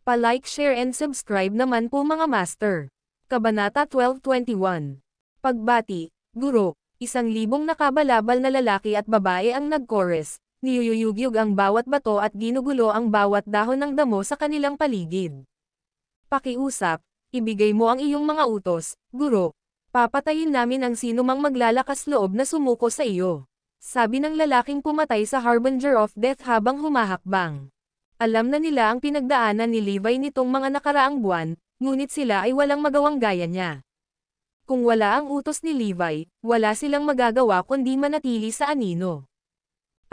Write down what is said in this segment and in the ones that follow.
Pa-like, share and subscribe naman po mga master. Kabanata 12:21. Pagbati, Guro, 1,000 nakabalabal na lalaki at babae ang nag-chorus, niyuyuyugyug ang bawat bato at ginugulo ang bawat dahon ng damo sa kanilang paligid. Pakiusap, ibigay mo ang iyong mga utos, Guro. Papatayin namin ang sinumang maglalakas loob na sumuko sa iyo. Sabi ng lalaking pumatay sa Harbinger of Death habang humahakbang. Alam na nila ang pinagdaanan ni Levi nitong mga nakaraang buwan, ngunit sila ay walang magawang gaya niya. Kung wala ang utos ni Levi, wala silang magagawa kundi manatili sa anino.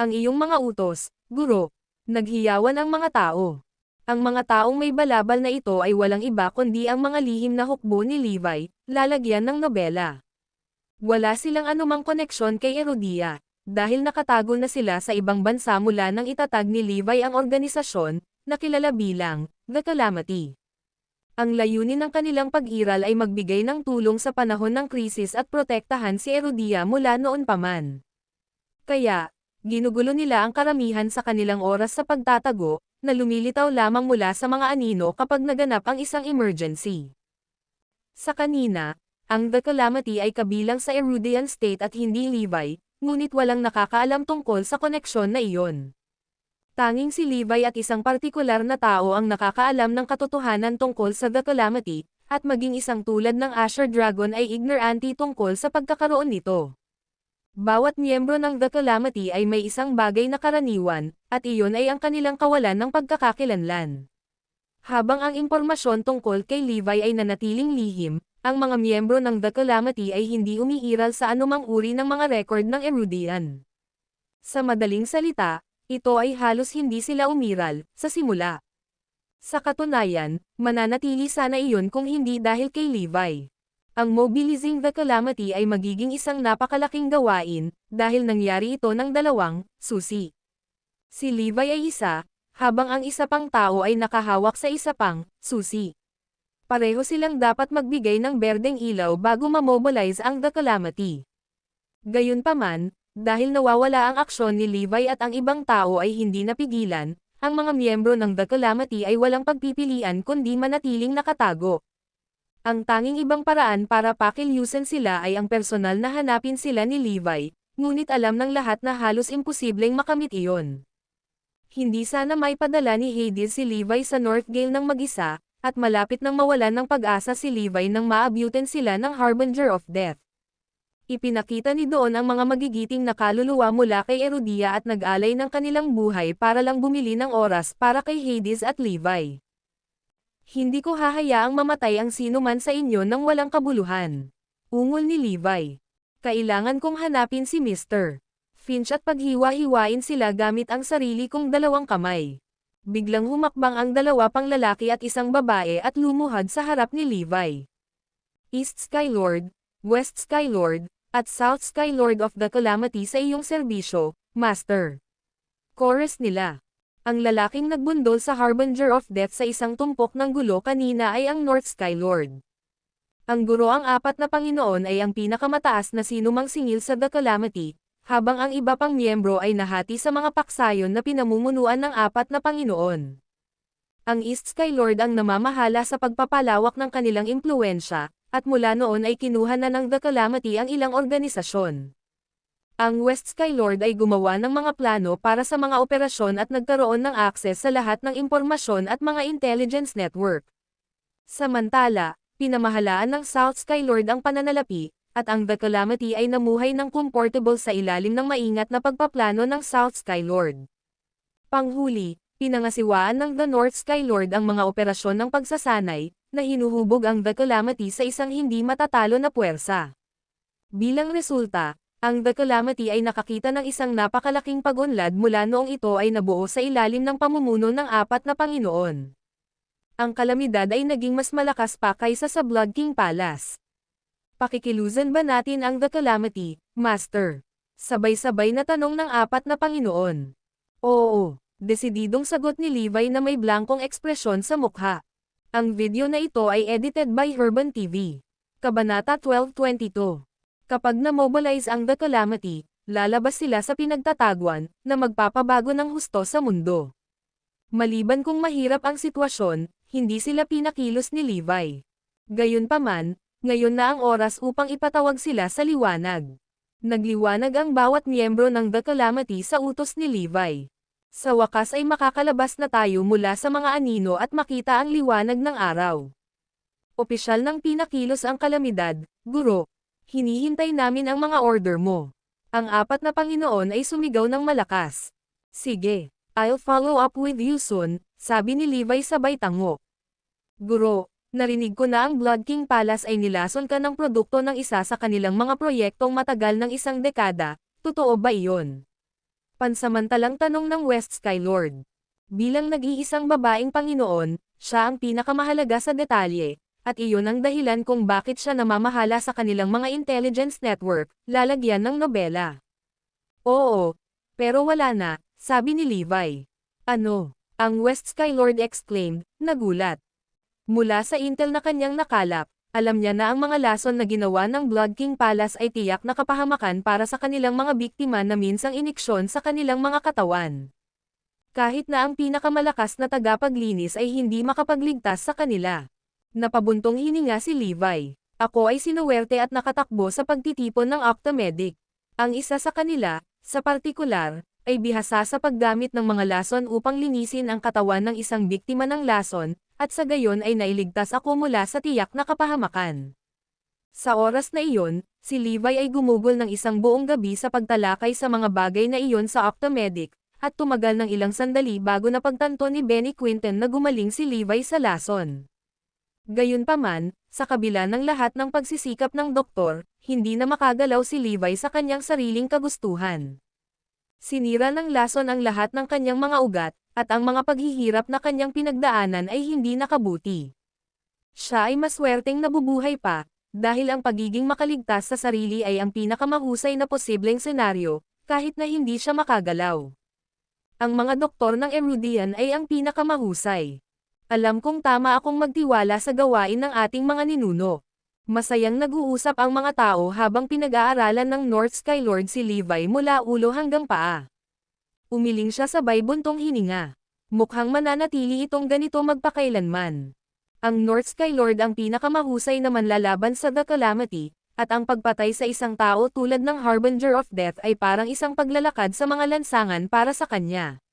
Ang iyong mga utos, Guro, naghiyawan ang mga tao. Ang mga taong may balabal na ito ay walang iba kundi ang mga lihim na hukbo ni Levi, lalagyan ng nobela. Wala silang anumang koneksyon kay Herodia, dahil nakatago na sila sa ibang bansa mula nang itatag ni Levi ang organisasyon, na kilala bilang The Calamity. Ang layunin ng kanilang pag-iral ay magbigay ng tulong sa panahon ng krisis at protektahan si Herodia mula noon pa man. Kaya, ginugulo nila ang karamihan sa kanilang oras sa pagtatago, na lumilitaw lamang mula sa mga anino kapag naganap ang isang emergency. Sa kanina, ang The Calamity ay kabilang sa Herodian state at hindi Levi, ngunit walang nakakaalam tungkol sa koneksyon na iyon. Tanging si Levi at isang partikular na tao ang nakakaalam ng katotohanan tungkol sa The Calamity, at maging isang tulad ng Asher Dragon ay ignorante tungkol sa pagkakaroon nito. Bawat miyembro ng The Calamity ay may isang bagay na karaniwan, at iyon ay ang kanilang kawalan ng pagkakakilanlan. Habang ang impormasyon tungkol kay Levi ay nanatiling lihim, ang mga miyembro ng The Calamity ay hindi umiiral sa anumang uri ng mga record ng Herodian. Sa madaling salita, ito ay halos hindi sila umiral, sa simula. Sa katunayan, mananatili sana iyon kung hindi dahil kay Levi. Ang mobilizing The Calamity ay magiging isang napakalaking gawain, dahil nangyari ito ng dalawang susi. Si Levi ay isa, habang ang isa pang tao ay nakahawak sa isa pang susi. Pareho silang dapat magbigay ng berdeng ilaw bago mamobilize ang The Calamity. Gayunpaman, dahil nawawala ang aksyon ni Levi at ang ibang tao ay hindi napigilan, ang mga miyembro ng The Calamity ay walang pagpipilian kundi manatiling nakatago. Ang tanging ibang paraan para pakilyusan sila ay ang personal na hanapin sila ni Levi, ngunit alam ng lahat na halos imposibleng makamit iyon. Hindi sana may padala ni Hades si Levi sa Northgale ng mag-isa, at malapit nang mawalan ng pag-asa si Levi nang maabutan sila ng Harbinger of Death. Ipinakita ni doon ang mga magigiting na kaluluwa mula kay Herodia at nag-alay ng kanilang buhay para lang bumili ng oras para kay Hades at Levi. Hindi ko hahayaang mamatay ang sino man sa inyo nang walang kabuluhan. Ungol ni Levi. Kailangan kong hanapin si Mr. Finch at paghiwa-hiwain sila gamit ang sarili kong dalawang kamay. Biglang humakbang ang dalawa pang lalaki at isang babae at lumuhad sa harap ni Levi. East Skylord, West Skylord, at South Skylord of the Calamity sa iyong serbisyo, Master. Chorus nila. Ang lalaking nagbundol sa Harbinger of Death sa isang tumpok ng gulo kanina ay ang North Skylord. Ang guro ang apat na Panginoon ay ang pinakamataas na sinumang singil sa The Calamity, habang ang iba pang miyembro ay nahati sa mga paksayon na pinamumunuan ng apat na Panginoon. Ang East Skylord ang namamahala sa pagpapalawak ng kanilang impluwensya, at mula noon ay kinuha na ng The Calamity ang ilang organisasyon. Ang West Skylord ay gumawa ng mga plano para sa mga operasyon at nagkaroon ng akses sa lahat ng impormasyon at mga intelligence network. Samantala, pinamahalaan ng South Skylord ang pananalapi, at ang The Calamity ay namuhay ng comfortable sa ilalim ng maingat na pagpaplano ng South Skylord. Panghuli, pinangasiwaan ng The North Skylord ang mga operasyon ng pagsasanay, na hinuhubog ang The Calamity sa isang hindi matatalo na puwersa. Bilang resulta, ang The Calamity ay nakakita ng isang napakalaking pag-unlad mula noong ito ay nabuo sa ilalim ng pamumuno ng apat na Panginoon. Ang kalamidad ay naging mas malakas pa kaysa sa Blood King Palace. Pakikilusan ba natin ang The Calamity, Master? Sabay-sabay na tanong ng apat na Panginoon. Oo, desididong sagot ni Levi na may blankong ekspresyon sa mukha. Ang video na ito ay edited by Herban TV. Kabanata 12:22. Kapag na-mobilize ang The Calamity, lalabas sila sa pinagtataguan, na magpapabago ng husto sa mundo. Maliban kung mahirap ang sitwasyon, hindi sila pinakilos ni Levi. Gayunpaman, ngayon na ang oras upang ipatawag sila sa liwanag. Nagliwanag ang bawat miyembro ng The Calamity sa utos ni Levi. Sa wakas ay makakalabas na tayo mula sa mga anino at makita ang liwanag ng araw. Opisyal ng pinakilos ang kalamidad, guro. Hinihintay namin ang mga order mo. Ang apat na Panginoon ay sumigaw ng malakas. Sige, I'll follow up with you soon, sabi ni Levi sabay tango. Guro, narinig ko na ang Blood King Palace ay nilason ka ng produkto ng isa sa kanilang mga proyektong matagal ng isang dekada, totoo ba iyon? Pansamantalang tanong ng West Skylord. Bilang nag-iisang babaeng Panginoon, siya ang pinakamahalaga sa detalye, at iyon ang dahilan kung bakit siya namamahala sa kanilang mga intelligence network, lalagyan ng nobela. Oo, pero wala na, sabi ni Levi. Ano? Ang West Skylord exclaimed, nagulat. Mula sa intel na kanyang nakalap, alam niya na ang mga lason na ginawa ng Blood King Palace ay tiyak na kapahamakan para sa kanilang mga biktima na minsang iniksyon sa kanilang mga katawan. Kahit na ang pinakamalakas na tagapaglinis ay hindi makapagligtas sa kanila. Napabuntong hininga si Levi. Ako ay sinuwerte at nakatakbo sa pagtitipon ng Octomedic. Ang isa sa kanila, sa partikular, ay bihasa sa paggamit ng mga lason upang linisin ang katawan ng isang biktima ng lason, at sa gayon ay nailigtas ako mula sa tiyak na kapahamakan. Sa oras na iyon, si Levi ay gumugol ng isang buong gabi sa pagtalakay sa mga bagay na iyon sa Octomedic, at tumagal ng ilang sandali bago napagtanto ni Benny Quinten na gumaling si Levi sa lason. Gayunpaman, sa kabila ng lahat ng pagsisikap ng doktor, hindi na makagalaw si Levi sa kanyang sariling kagustuhan. Sinira ng lason ang lahat ng kanyang mga ugat, at ang mga paghihirap na kanyang pinagdaanan ay hindi nakabuti. Siya ay maswerteng nabubuhay pa, dahil ang pagiging makaligtas sa sarili ay ang pinakamahusay na posibleng senaryo, kahit na hindi siya makagalaw. Ang mga doktor ng Erudian ay ang pinakamahusay. Alam kong tama akong magtiwala sa gawain ng ating mga ninuno. Masayang nag-uusap ang mga tao habang pinag-aaralan ng North Skylord si Levi mula ulo hanggang paa. Umiling siya sabay buntong hininga. Mukhang mananatili itong ganito magpakailanman. Ang North Skylord ang pinakamahusay na manlalaban sa The Calamity, at ang pagpatay sa isang tao tulad ng Harbinger of Death ay parang isang paglalakad sa mga lansangan para sa kanya.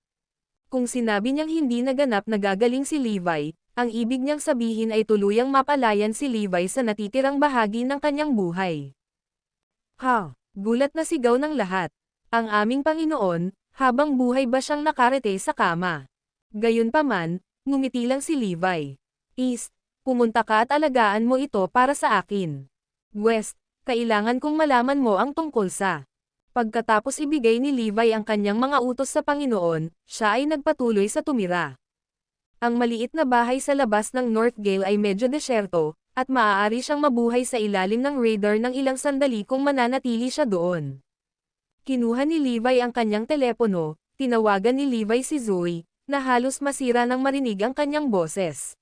Kung sinabi niyang hindi naganap na gagaling si Levi, ang ibig niyang sabihin ay tuluyang mapalayan si Levi sa natitirang bahagi ng kanyang buhay. Ha! Gulat na sigaw ng lahat. Ang aming Panginoon, habang buhay ba siyang nakarete sa kama? Gayunpaman, ngumiti lang si Levi. East, pumunta ka at alagaan mo ito para sa akin. West, kailangan kong malaman mo ang tungkol sa. Pagkatapos ibigay ni Levi ang kanyang mga utos sa Panginoon, siya ay nagpatuloy sa tumira. Ang maliit na bahay sa labas ng Northgale ay medyo desyerto, at maaari siyang mabuhay sa ilalim ng radar ng ilang sandali kung mananatili siya doon. Kinuha ni Levi ang kanyang telepono, tinawagan ni Levi si Zoe, na halos masira nang marinig ang kanyang boses.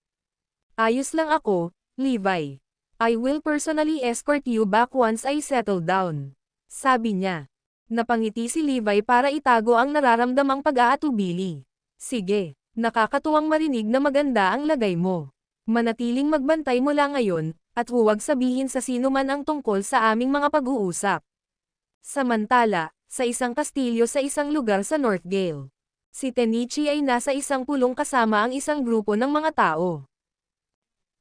Ayos lang ako, Levi. I will personally escort you back once I settle down. Sabi niya. Napangiti si Levi para itago ang nararamdamang pag-aatubili. Sige, nakakatuwang marinig na maganda ang lagay mo. Manatiling magbantay mula ngayon, at huwag sabihin sa sino man ang tungkol sa aming mga pag-uusap. Samantala, sa isang kastilyo sa isang lugar sa Northgale, si Tenichi ay nasa isang pulong kasama ang isang grupo ng mga tao.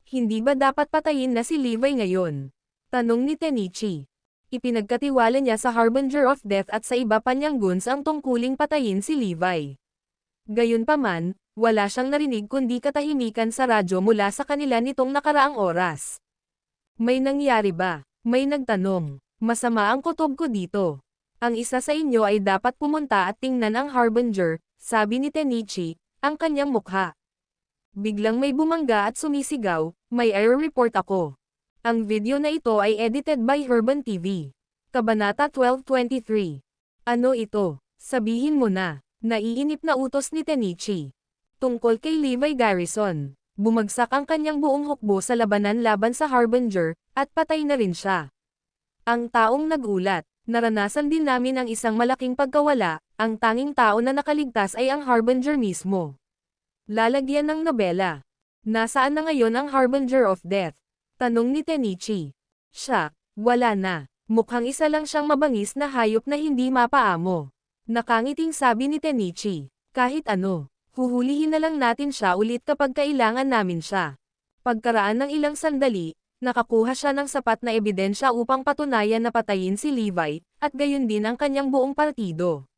Hindi ba dapat patayin na si Levi ngayon? Tanong ni Tenichi. Ipinagkatiwala niya sa Harbinger of Death at sa iba pa niyang goons ang tungkuling patayin si Levi. Gayunpaman, wala siyang narinig kundi katahimikan sa radyo mula sa kanila nitong nakaraang oras. May nangyari ba? May nagtanong. Masama ang kutob ko dito. Ang isa sa inyo ay dapat pumunta at tingnan ang Harbinger, sabi ni Tenichi, ang kanyang mukha. Biglang may bumangga at sumisigaw, may error report ako. Ang video na ito ay edited by Herban TV. Kabanata 1223. Ano ito? Sabihin mo na. Naiinip na utos ni Tenichi. Tungkol kay Levi Garrison. Bumagsak ang kanyang buong hukbo sa labanan laban sa Harbinger, at patay na rin siya. Ang taong nagulat. Naranasan din namin ang isang malaking pagkawala, ang tanging tao na nakaligtas ay ang Harbinger mismo. Lalagyan ng nobela. Nasaan na ngayon ang Harbinger of Death? Tanong ni Tenichi. Siya, wala na. Mukhang isa lang siyang mabangis na hayop na hindi mapaamo. Nakangiting sabi ni Tenichi. Kahit ano, huhulihin na lang natin siya ulit kapag kailangan namin siya. Pagkaraan ng ilang sandali, nakakuha siya ng sapat na ebidensya upang patunayan na patayin si Levi, at gayon din ang kanyang buong partido.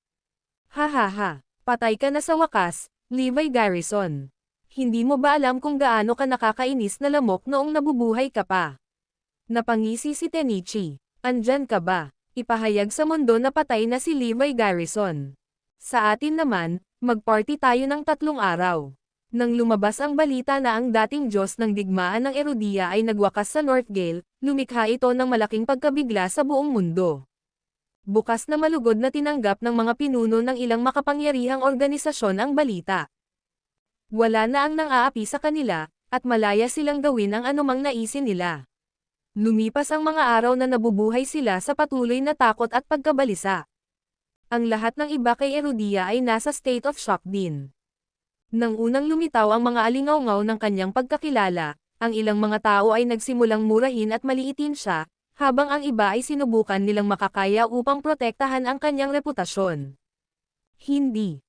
Hahaha, patay ka na sa wakas, Levi Garrison. Hindi mo ba alam kung gaano ka nakakainis na lamok noong nabubuhay ka pa? Napangisi si Tenichi. Andyan ka ba? Ipahayag sa mundo na patay na si Levi Garrison. Sa atin naman, magparty tayo ng 3 araw. Nang lumabas ang balita na ang dating Diyos ng digmaan ng Erudia ay nagwakas sa Northgale, lumikha ito ng malaking pagkabigla sa buong mundo. Bukas na malugod na tinanggap ng mga pinuno ng ilang makapangyarihang organisasyon ang balita. Wala na ang nang-aapi sa kanila, at malaya silang gawin ang anumang naisin nila. Lumipas ang mga araw na nabubuhay sila sa patuloy na takot at pagkabalisa. Ang lahat ng iba kay Erudia ay nasa state of shock din. Nang unang lumitaw ang mga alingawngaw ng kanyang pagkakilala, ang ilang mga tao ay nagsimulang murahin at maliitin siya, habang ang iba ay sinubukan nilang makakaya upang protektahan ang kanyang reputasyon. Hindi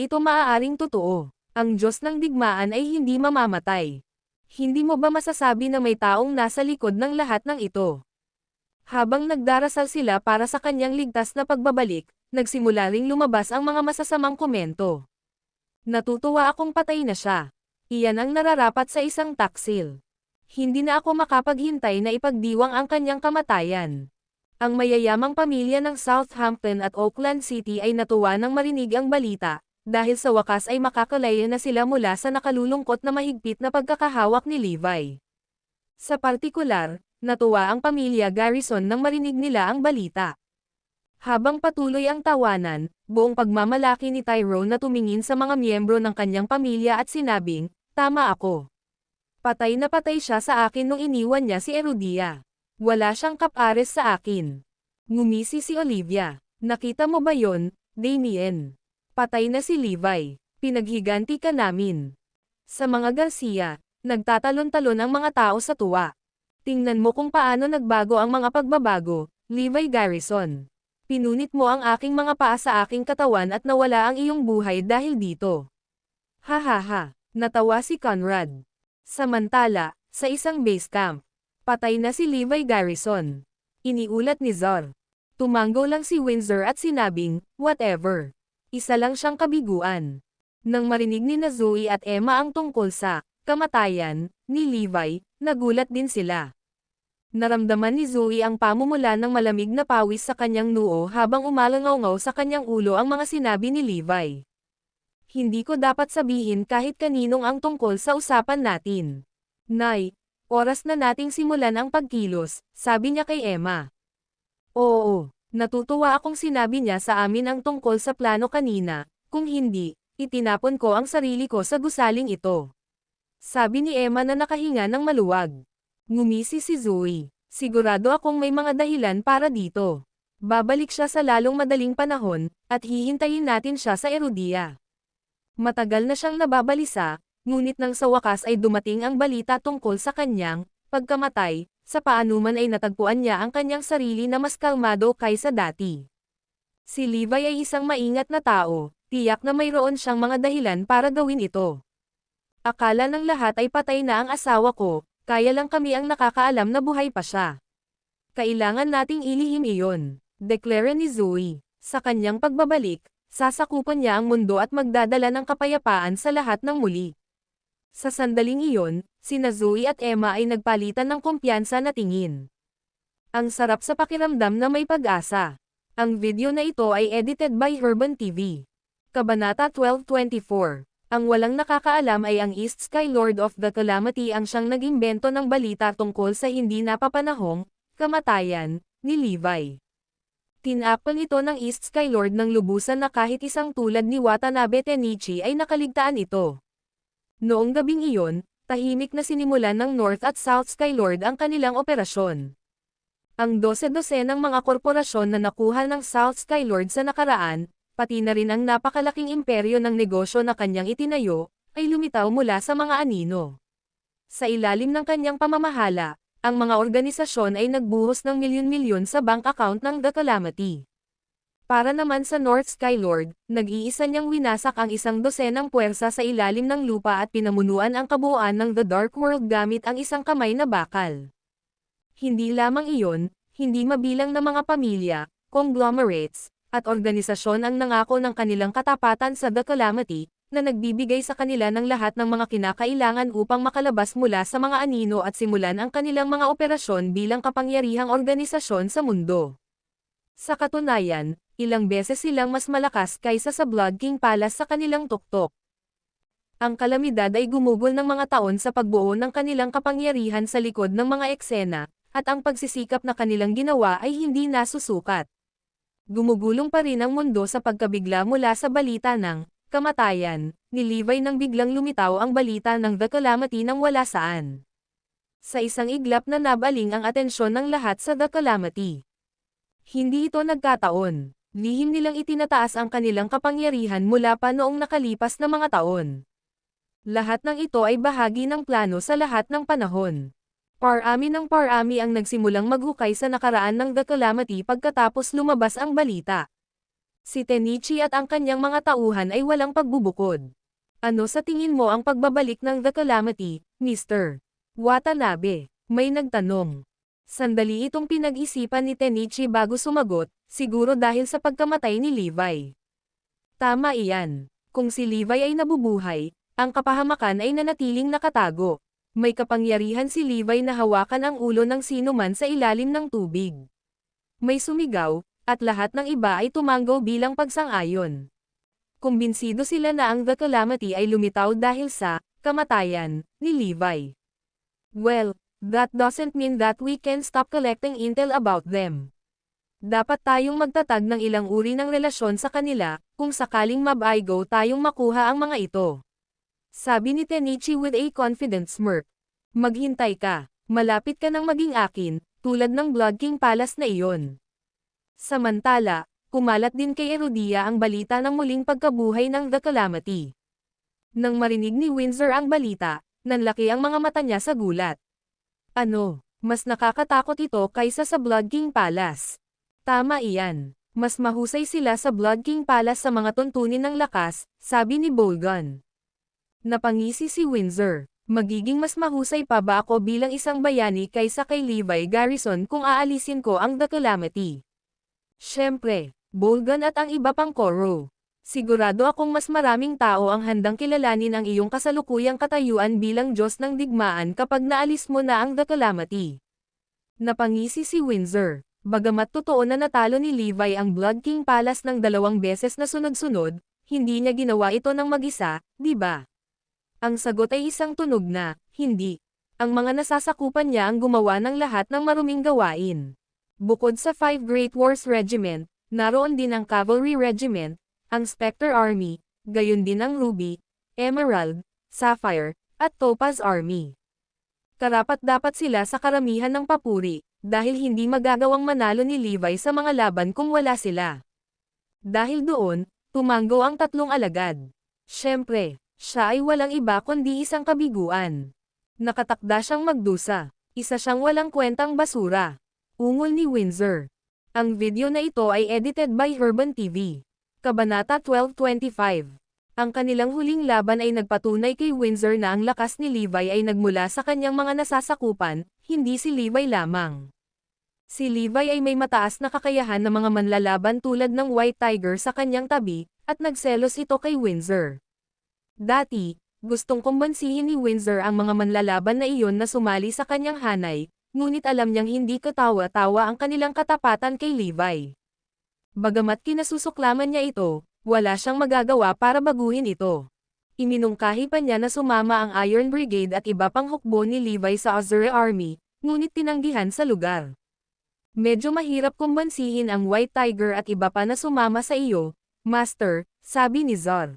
ito maaaring totoo. Ang Diyos ng digmaan ay hindi mamamatay. Hindi mo ba masasabi na may taong nasa likod ng lahat ng ito? Habang nagdarasal sila para sa kanyang ligtas na pagbabalik, nagsimula ring lumabas ang mga masasamang komento. Natutuwa akong patay na siya. Iyan ang nararapat sa isang taksil. Hindi na ako makapaghintay na ipagdiwang ang kanyang kamatayan. Ang mayayamang pamilya ng Southampton at Auckland City ay natuwa nang marinig ang balita, dahil sa wakas ay makakalaya na sila mula sa nakalulungkot na mahigpit na pagkakahawak ni Levi. Sa partikular, natuwa ang pamilya Garrison nang marinig nila ang balita. Habang patuloy ang tawanan, buong pagmamalaki ni Tyrone na tumingin sa mga miyembro ng kanyang pamilya at sinabing, "Tama ako. Patay na patay siya sa akin nung iniwan niya si Erudia. Wala siyang kapares sa akin." Ngumisi si Olivia. "Nakita mo ba yon, Damien? Patay na si Levi. Pinaghiganti ka namin." Sa mga Garcia, nagtatalon-talon ang mga tao sa tuwa. "Tingnan mo kung paano nagbago ang mga pagbabago, Levi Garrison. Pinunit mo ang aking mga paa sa aking katawan at nawala ang iyong buhay dahil dito." Hahaha, natawa si Conrad. Samantala, sa isang base camp, patay na si Levi Garrison. Iniulat ni Zor. Tumango lang si Windsor at sinabing, "Whatever. Isa lang siyang kabiguan." Nang marinig ni Zoe at Emma ang tungkol sa kamatayan ni Levi, nagulat din sila. Naramdaman ni Zoe ang pamumula ng malamig na pawis sa kanyang noo habang umalangaw-ngaw sa kanyang ulo ang mga sinabi ni Levi. "Hindi ko dapat sabihin kahit kaninong ang tungkol sa usapan natin. Nay, oras na nating simulan ang pagkilos," sabi niya kay Emma. "Oo. Natutuwa akong sinabi niya sa amin ang tungkol sa plano kanina, kung hindi, itinapon ko ang sarili ko sa gusaling ito." Sabi ni Emma na nakahinga ng maluwag. Ngumisi si Zoe. "Sigurado akong may mga dahilan para dito. Babalik siya sa lalong madaling panahon, at hihintayin natin siya sa Erudia." Matagal na siyang nababalisa, ngunit nang sa wakas ay dumating ang balita tungkol sa kanyang pagkamatay, sa paanuman ay natagpuan niya ang kanyang sarili na mas kalmado kaysa dati. Si Levi ay isang maingat na tao, tiyak na mayroon siyang mga dahilan para gawin ito. "Akala ng lahat ay patay na ang asawa ko, kaya lang kami ang nakakaalam na buhay pa siya. Kailangan nating ilihim iyon," deklara ni Zoe. Sa kanyang pagbabalik, sasakupan niya ang mundo at magdadala ng kapayapaan sa lahat ng muli. Sa sandaling iyon, sina Zoe at Emma ay nagpalitan ng kumpiyansa na tingin. Ang sarap sa pakiramdam na may pag-asa. Ang video na ito ay edited by Herban TV. Kabanata 1224. Ang walang nakakaalam ay ang East Sky Lord of the Calamity ang siyang nag-imbento ng balita tungkol sa hindi napapanahong kamatayan ni Levi. Tinakpan ito ng East Sky Lord ng lubusan na kahit isang tulad ni Watanabe Tenichi ay nakaligtaan ito. Noong gabing iyon, tahimik na sinimulan ng North at South Sky Lord ang kanilang operasyon. Ang 12 ng mga korporasyon na nakuha ng South Sky Lord sa nakaraan, pati na rin ang napakalaking imperyo ng negosyo na kanyang itinayo, ay lumitaw mula sa mga anino. Sa ilalim ng kanyang pamamahala, ang mga organisasyon ay nagbuhos ng milyon-milyon sa bank account ng The Calamity. Para naman sa North Skylord, nag-iisa niyang winasak ang 12 puwersa sa ilalim ng lupa at pinamunuan ang kabuuan ng The Dark World gamit ang isang kamay na bakal. Hindi lamang iyon, hindi mabilang na mga pamilya, conglomerates, at organisasyon ang nangako ng kanilang katapatan sa The Calamity, na nagbibigay sa kanila ng lahat ng mga kinakailangan upang makalabas mula sa mga anino at simulan ang kanilang mga operasyon bilang kapangyarihang organisasyon sa mundo. Sa katunayan, ilang beses silang mas malakas kaysa sa Blood King Palace sa kanilang tuktok. Ang kalamidad ay gumugol ng mga taon sa pagbuo ng kanilang kapangyarihan sa likod ng mga eksena, at ang pagsisikap na kanilang ginawa ay hindi nasusukat. Gumugulong pa rin ang mundo sa pagkabigla mula sa balita ng kamatayan ni Levi nang biglang lumitaw ang balita ng The Calamity nang wala saan. Sa isang iglap na nabaling ang atensyon ng lahat sa The Calamity. Hindi ito nagkataon. Lihim nilang itinataas ang kanilang kapangyarihan mula pa noong nakalipas na mga taon. Lahat ng ito ay bahagi ng plano sa lahat ng panahon. Parami ng parami ang nagsimulang maghukay sa nakaraan ng The Calamity pagkatapos lumabas ang balita. Si Tenichi at ang kanyang mga tauhan ay walang pagbubukod. Ano sa tingin mo ang pagbabalik ng The Calamity, Mr. Watanabe? May nagtanong. Sandali itong pinag-isipan ni Tenichi bago sumagot, siguro dahil sa pagkamatay ni Levi. Tama iyan. Kung si Levi ay nabubuhay, ang kapahamakan ay nanatiling nakatago. May kapangyarihan si Levi na hawakan ang ulo ng sinuman sa ilalim ng tubig. May sumigaw, at lahat ng iba ay tumanggo bilang pagsang-ayon. Kumbinsido sila na ang The Calamity ay lumitaw dahil sa kamatayan ni Levi. Well, that doesn't mean that we can stop collecting intel about them. Dapat tayong magtatag ng ilang uri ng relasyon sa kanila, kung sakaling mabaigo tayong makuha ang mga ito. Sabi ni Tenichi with a confident smirk. Maghintay ka, malapit ka nang maging akin, tulad ng Blood King Palace na iyon. Samantala, kumalat din kay Erudia ang balita ng muling pagkabuhay ng The Calamity. Nang marinig ni Windsor ang balita, nanlaki ang mga mata niya sa gulat. Ano, mas nakakatakot ito kaysa sa Blood King Palace. Tama iyan. Mas mahusay sila sa Blood King Palace sa mga tuntunin ng lakas, sabi ni Bolgan. Napangisi si Windsor. Magiging mas mahusay pa ba ako bilang isang bayani kaysa kay Levi Garrison kung aalisin ko ang The Calamity? Siyempre, Bolgan at ang iba pang koro. Sigurado akong mas maraming tao ang handang kilalanin ang iyong kasalukuyang katayuan bilang Diyos ng digmaan kapag naalis mo na ang The Calamity. Napangisi si Windsor. Bagamat totoo na natalo ni Levi ang Blood King Palace ng 2 beses na sunod-sunod, hindi niya ginawa ito ng mag-isa, di ba? Ang sagot ay isang tunog na, hindi. Ang mga nasasakupan niya ang gumawa ng lahat ng maruming gawain. Bukod sa 5 Great Wars Regiment, naroon din ang Cavalry Regiment, ang Spectre Army, gayon din ang Ruby, Emerald, Sapphire, at Topaz Army. Karapat-dapat sila sa karamihan ng papuri, dahil hindi magagawang manalo ni Levi sa mga laban kung wala sila. Dahil doon, tumanggo ang 3 alagad. Siyempre, siya ay walang iba kundi isang kabiguan. Nakatakda siyang magdusa. Isa siyang walang kwentang basura. Ungol ni Windsor. Ang video na ito ay edited by Herban TV. Kabanata 1225. Ang kanilang huling laban ay nagpatunay kay Windsor na ang lakas ni Levi ay nagmula sa kanyang mga nasasakupan, hindi si Levi lamang. Si Levi ay may mataas na kakayahan na mga manlalaban tulad ng White Tiger sa kanyang tabi, at nagselos ito kay Windsor. Dati, gustong kumbansihin ni Windsor ang mga manlalaban na iyon na sumali sa kanyang hanay, ngunit alam niyang hindi katawa-tawa ang kanilang katapatan kay Levi. Bagamat kinasusuklaman niya ito, wala siyang magagawa para baguhin ito. Iminungkahi pa niya na sumama ang Iron Brigade at iba pang hukbo ni Levi sa Azure Army, ngunit tinanggihan sa lugar. Medyo mahirap kumbansihin ang White Tiger at iba pa na sumama sa iyo, Master, sabi ni Zar.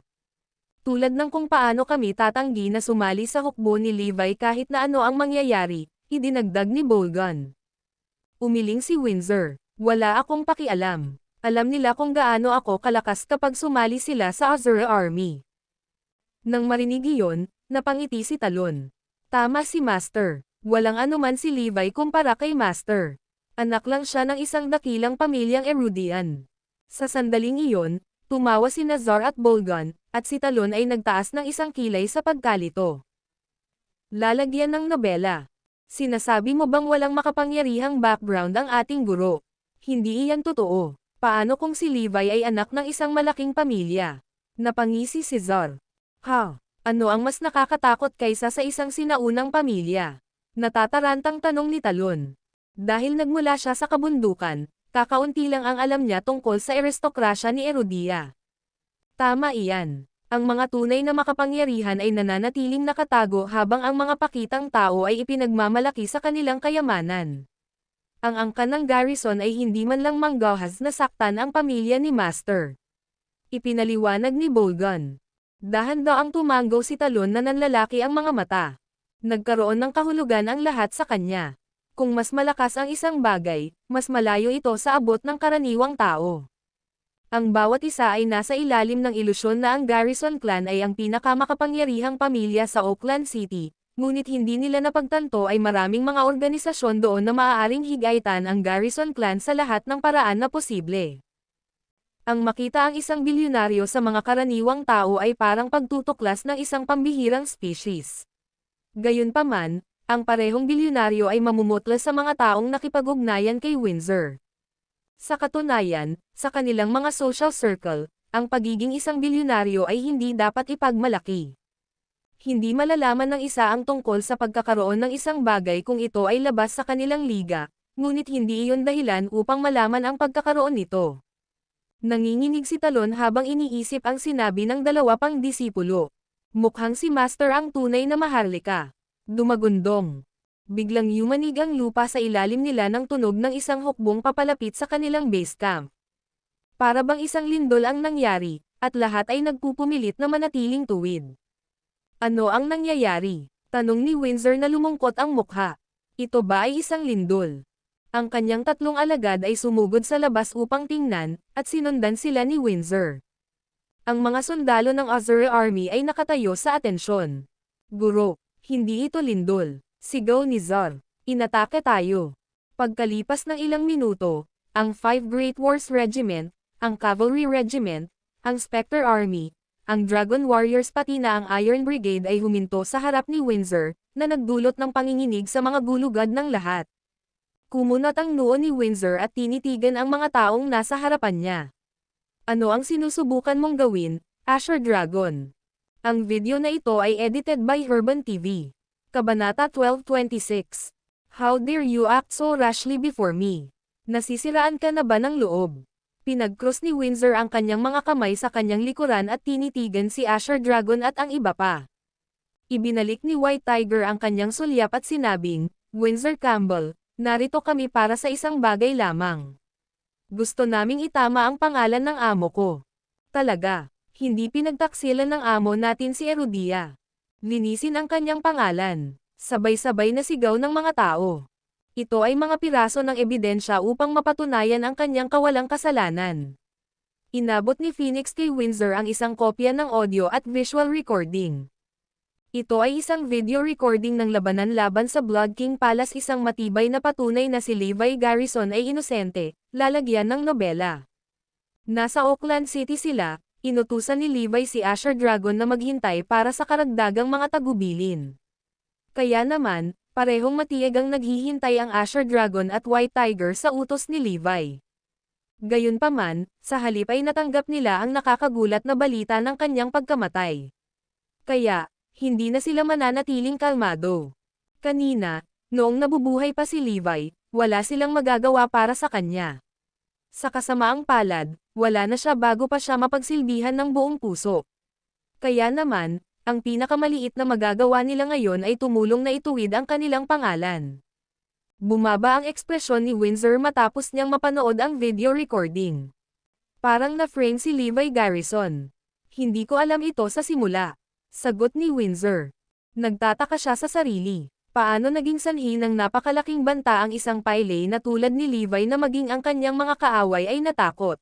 Tulad ng kung paano kami tatanggi na sumali sa hukbo ni Levi kahit na ano ang mangyayari, idinagdag ni Bolgan. Umiling si Windsor. Wala akong pakialam. Alam nila kung gaano ako kalakas kapag sumali sila sa Azure Army. Nang marinig iyon, napangiti si Talon. Tama si Master. Walang anuman si Levi kumpara kay Master. Anak lang siya ng isang dakilang pamilyang Erudian. Sa sandaling iyon, tumawa si Nazar at Bolgon, at si Talon ay nagtaas ng isang kilay sa pagkalito. Lalagyan ng nobela. Sinasabi mo bang walang makapangyarihang background ang ating guro? Hindi iyan totoo. Paano kung si Levi ay anak ng isang malaking pamilya? Napangisi si Zar. Ha? Ano ang mas nakakatakot kaysa sa isang sinaunang pamilya? Natatarantang tanong ni Talon. Dahil nagmula siya sa kabundukan, kakaunti lang ang alam niya tungkol sa aristokrasya ni Erudia. Tama iyan. Ang mga tunay na makapangyarihan ay nananatiling nakatago habang ang mga pakitang tao ay ipinagmamalaki sa kanilang kayamanan. Ang angkan ng Garrison ay hindi man lang manggahas na saktan ang pamilya ni Master. Ipinaliwanag ni Bolgon. Dahan-daang tumanggaw si Talon na nanlalaki ang mga mata. Nagkaroon ng kahulugan ang lahat sa kanya. Kung mas malakas ang isang bagay, mas malayo ito sa abot ng karaniwang tao. Ang bawat isa ay nasa ilalim ng ilusyon na ang Garrison clan ay ang pinakamakapangyarihang pamilya sa Oakland City, ngunit hindi nila napagtanto ay maraming mga organisasyon doon na maaaring higaitan ang Garrison clan sa lahat ng paraan na posible. Ang makita ang isang bilyonaryo sa mga karaniwang tao ay parang pagtutuklas ng isang pambihirang species. Gayunpaman, ang parehong bilyonaryo ay mamumutla sa mga taong nakipag-ugnayan kay Windsor. Sa katunayan, sa kanilang mga social circle, ang pagiging isang bilyonaryo ay hindi dapat ipagmalaki. Hindi malalaman ng isa ang tungkol sa pagkakaroon ng isang bagay kung ito ay labas sa kanilang liga, ngunit hindi iyon dahilan upang malaman ang pagkakaroon nito. Nanginginig si Talon habang iniisip ang sinabi ng dalawa pang disipulo. Mukhang si Master ang tunay na maharlika. Dumagundong. Biglang yumanig ang lupa sa ilalim nila ng tunog ng isang hukbong papalapit sa kanilang base camp. Para bang isang lindol ang nangyari, at lahat ay nagpupumilit na manatiling tuwid. Ano ang nangyayari? Tanong ni Windsor na lumungkot ang mukha. Ito ba ay isang lindol? Ang kanyang tatlong alagad ay sumugod sa labas upang tingnan, at sinundan sila ni Windsor. Ang mga sundalo ng Azure Army ay nakatayo sa atensyon. Guro, hindi ito lindol, sigaw ni Zar. Inatake tayo. Pagkalipas ng ilang minuto, ang 5 Great Wars Regiment, ang Cavalry Regiment, ang Spectre Army, ang Dragon Warriors pati na ang Iron Brigade ay huminto sa harap ni Windsor, na nagdulot ng panginginig sa mga gulugad ng lahat. Kumunot ang noo ni Windsor at tinitigan ang mga taong nasa harapan niya. Ano ang sinusubukan mong gawin, Asher Dragon? Ang video na ito ay edited by Herban TV. Kabanata 12:26. How dare you act so rashly before me? Nasisiraan ka na ba ng loob? Pinag-cross ni Windsor ang kanyang mga kamay sa kanyang likuran at tinitigan si Asher Dragon at ang iba pa. Ibinalik ni White Tiger ang kanyang sulyap at sinabing, Windsor Campbell, narito kami para sa isang bagay lamang. Gusto naming itama ang pangalan ng amo ko. Talaga, hindi pinagtaksilan ng amo natin si Erudia. Linisin ang kanyang pangalan. Sabay-sabay na sigaw ng mga tao. Ito ay mga piraso ng ebidensya upang mapatunayan ang kanyang kawalang kasalanan. Inabot ni Phoenix kay Windsor ang isang kopya ng audio at visual recording. Ito ay isang video recording ng labanan laban sa Blood King Palace, isang matibay na patunay na si Levi Garrison ay inosente, lalagyan ng nobela. Nasa Oakland City sila, inutusan ni Levi si Asher Dragon na maghintay para sa karagdagang mga tagubilin. Kaya naman, parehong matiyag ang naghihintay ang Asher Dragon at White Tiger sa utos ni Levi. Gayunpaman, sa halip ay natanggap nila ang nakakagulat na balita ng kanyang pagkamatay. Kaya, hindi na sila mananatiling kalmado. Kanina, noong nabubuhay pa si Levi, wala silang magagawa para sa kanya. Sa kasamaang palad, wala na siya bago pa siya mapagsilbihan ng buong puso. Kaya naman, ang pinakamaliit na magagawa nila ngayon ay tumulong na ituwid ang kanilang pangalan. Bumaba ang ekspresyon ni Windsor matapos niyang mapanood ang video recording. Parang na-frame si Levi Garrison. Hindi ko alam ito sa simula. Sagot ni Windsor. Nagtataka siya sa sarili. Paano naging sanhi ng napakalaking banta ang isang pile na tulad ni Levi na maging ang kanyang mga kaaway ay natakot.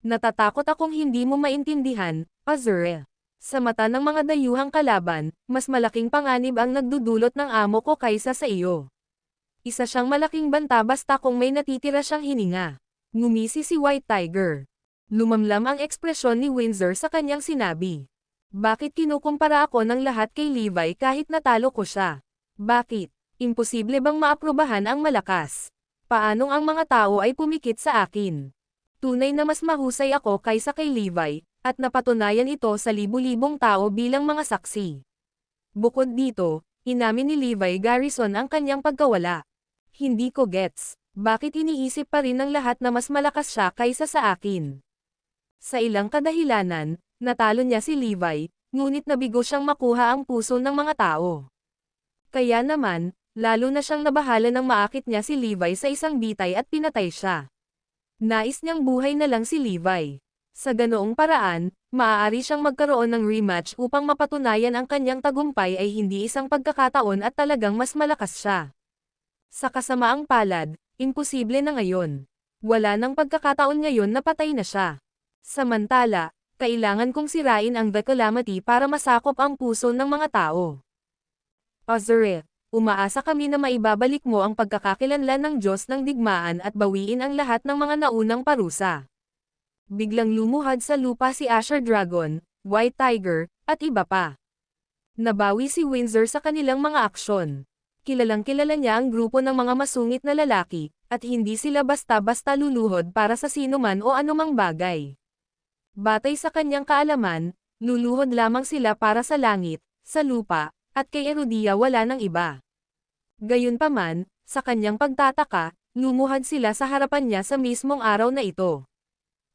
Natatakot akong hindi mo maintindihan, Azure. Sa mata ng mga dayuhang kalaban, mas malaking panganib ang nagdudulot ng amo ko kaysa sa iyo. Isa siyang malaking banta basta kung may natitira siyang hininga. Ngumisi si White Tiger. Lumamlam ang ekspresyon ni Windsor sa kanyang sinabi. Bakit kinukumpara ako ng lahat kay Levi kahit natalo ko siya? Bakit? Imposible bang maaprubahan ang malakas? Paanong ang mga tao ay pumikit sa akin? Tunay na mas mahusay ako kaysa kay Levi, at napatunayan ito sa libu-libong tao bilang mga saksi. Bukod dito, inamin ni Levi Garrison ang kanyang pagkawala. Hindi ko gets, bakit iniisip pa rin ng lahat na mas malakas siya kaysa sa akin? Sa ilang kadahilanan, natalo niya si Levi, ngunit nabigo siyang makuha ang puso ng mga tao. Kaya naman, lalo na siyang nabahala nang maakit niya si Levi sa isang bitay at pinatay siya. Nais niyang buhay na lang si Levi. Sa ganoong paraan, maaari siyang magkaroon ng rematch upang mapatunayan ang kanyang tagumpay ay hindi isang pagkakataon at talagang mas malakas siya. Sa kasamaang palad, imposible na ngayon. Wala nang pagkakataon ngayon na patay na siya. Samantala, kailangan kong sirain ang The Calamity para masakop ang puso ng mga tao. Azure, umaasa kami na maibabalik mo ang pagkakakilanlan ng Diyos ng digmaan at bawiin ang lahat ng mga naunang parusa. Biglang lumuhad sa lupa si Asher Dragon, White Tiger, at iba pa. Nabawi si Windsor sa kanilang mga aksyon. Kilalang-kilala niya ang grupo ng mga masungit na lalaki, at hindi sila basta-basta luluhod para sa sinuman o anumang bagay. Batay sa kanyang kaalaman, luluhod lamang sila para sa langit, sa lupa, at kay Erudia wala nang iba. Gayunpaman, sa kanyang pagtataka, lumuhad sila sa harapan niya sa mismong araw na ito.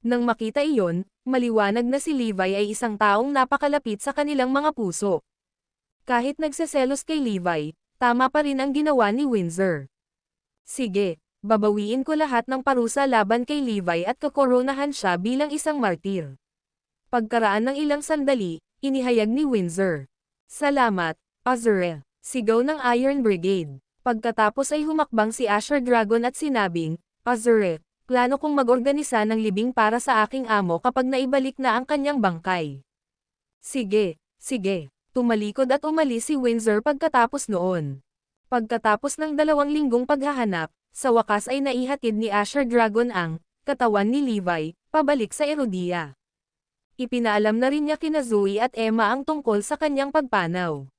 Nang makita iyon, maliwanag na si Levi ay isang taong napakalapit sa kanilang mga puso. Kahit nagseselos kay Levi, tama pa rin ang ginawa ni Windsor. Sige, babawiin ko lahat ng parusa laban kay Levi at kakoronahan siya bilang isang martir. Pagkaraan ng ilang sandali, inihayag ni Windsor. Salamat, Azure, sigaw ng Iron Brigade. Pagkatapos ay humakbang si Asher Dragon at sinabing, Azure, plano kong mag-organisa ng libing para sa aking amo kapag naibalik na ang kanyang bangkay. Sige, sige. Tumalikod at umalis si Windsor pagkatapos noon. Pagkatapos ng 2 linggong paghahanap, sa wakas ay naihatid ni Asher Dragon ang katawan ni Levi pabalik sa Erudia. Ipinaalam na rin niya kina Zoe at Emma ang tungkol sa kanyang pagpanaw.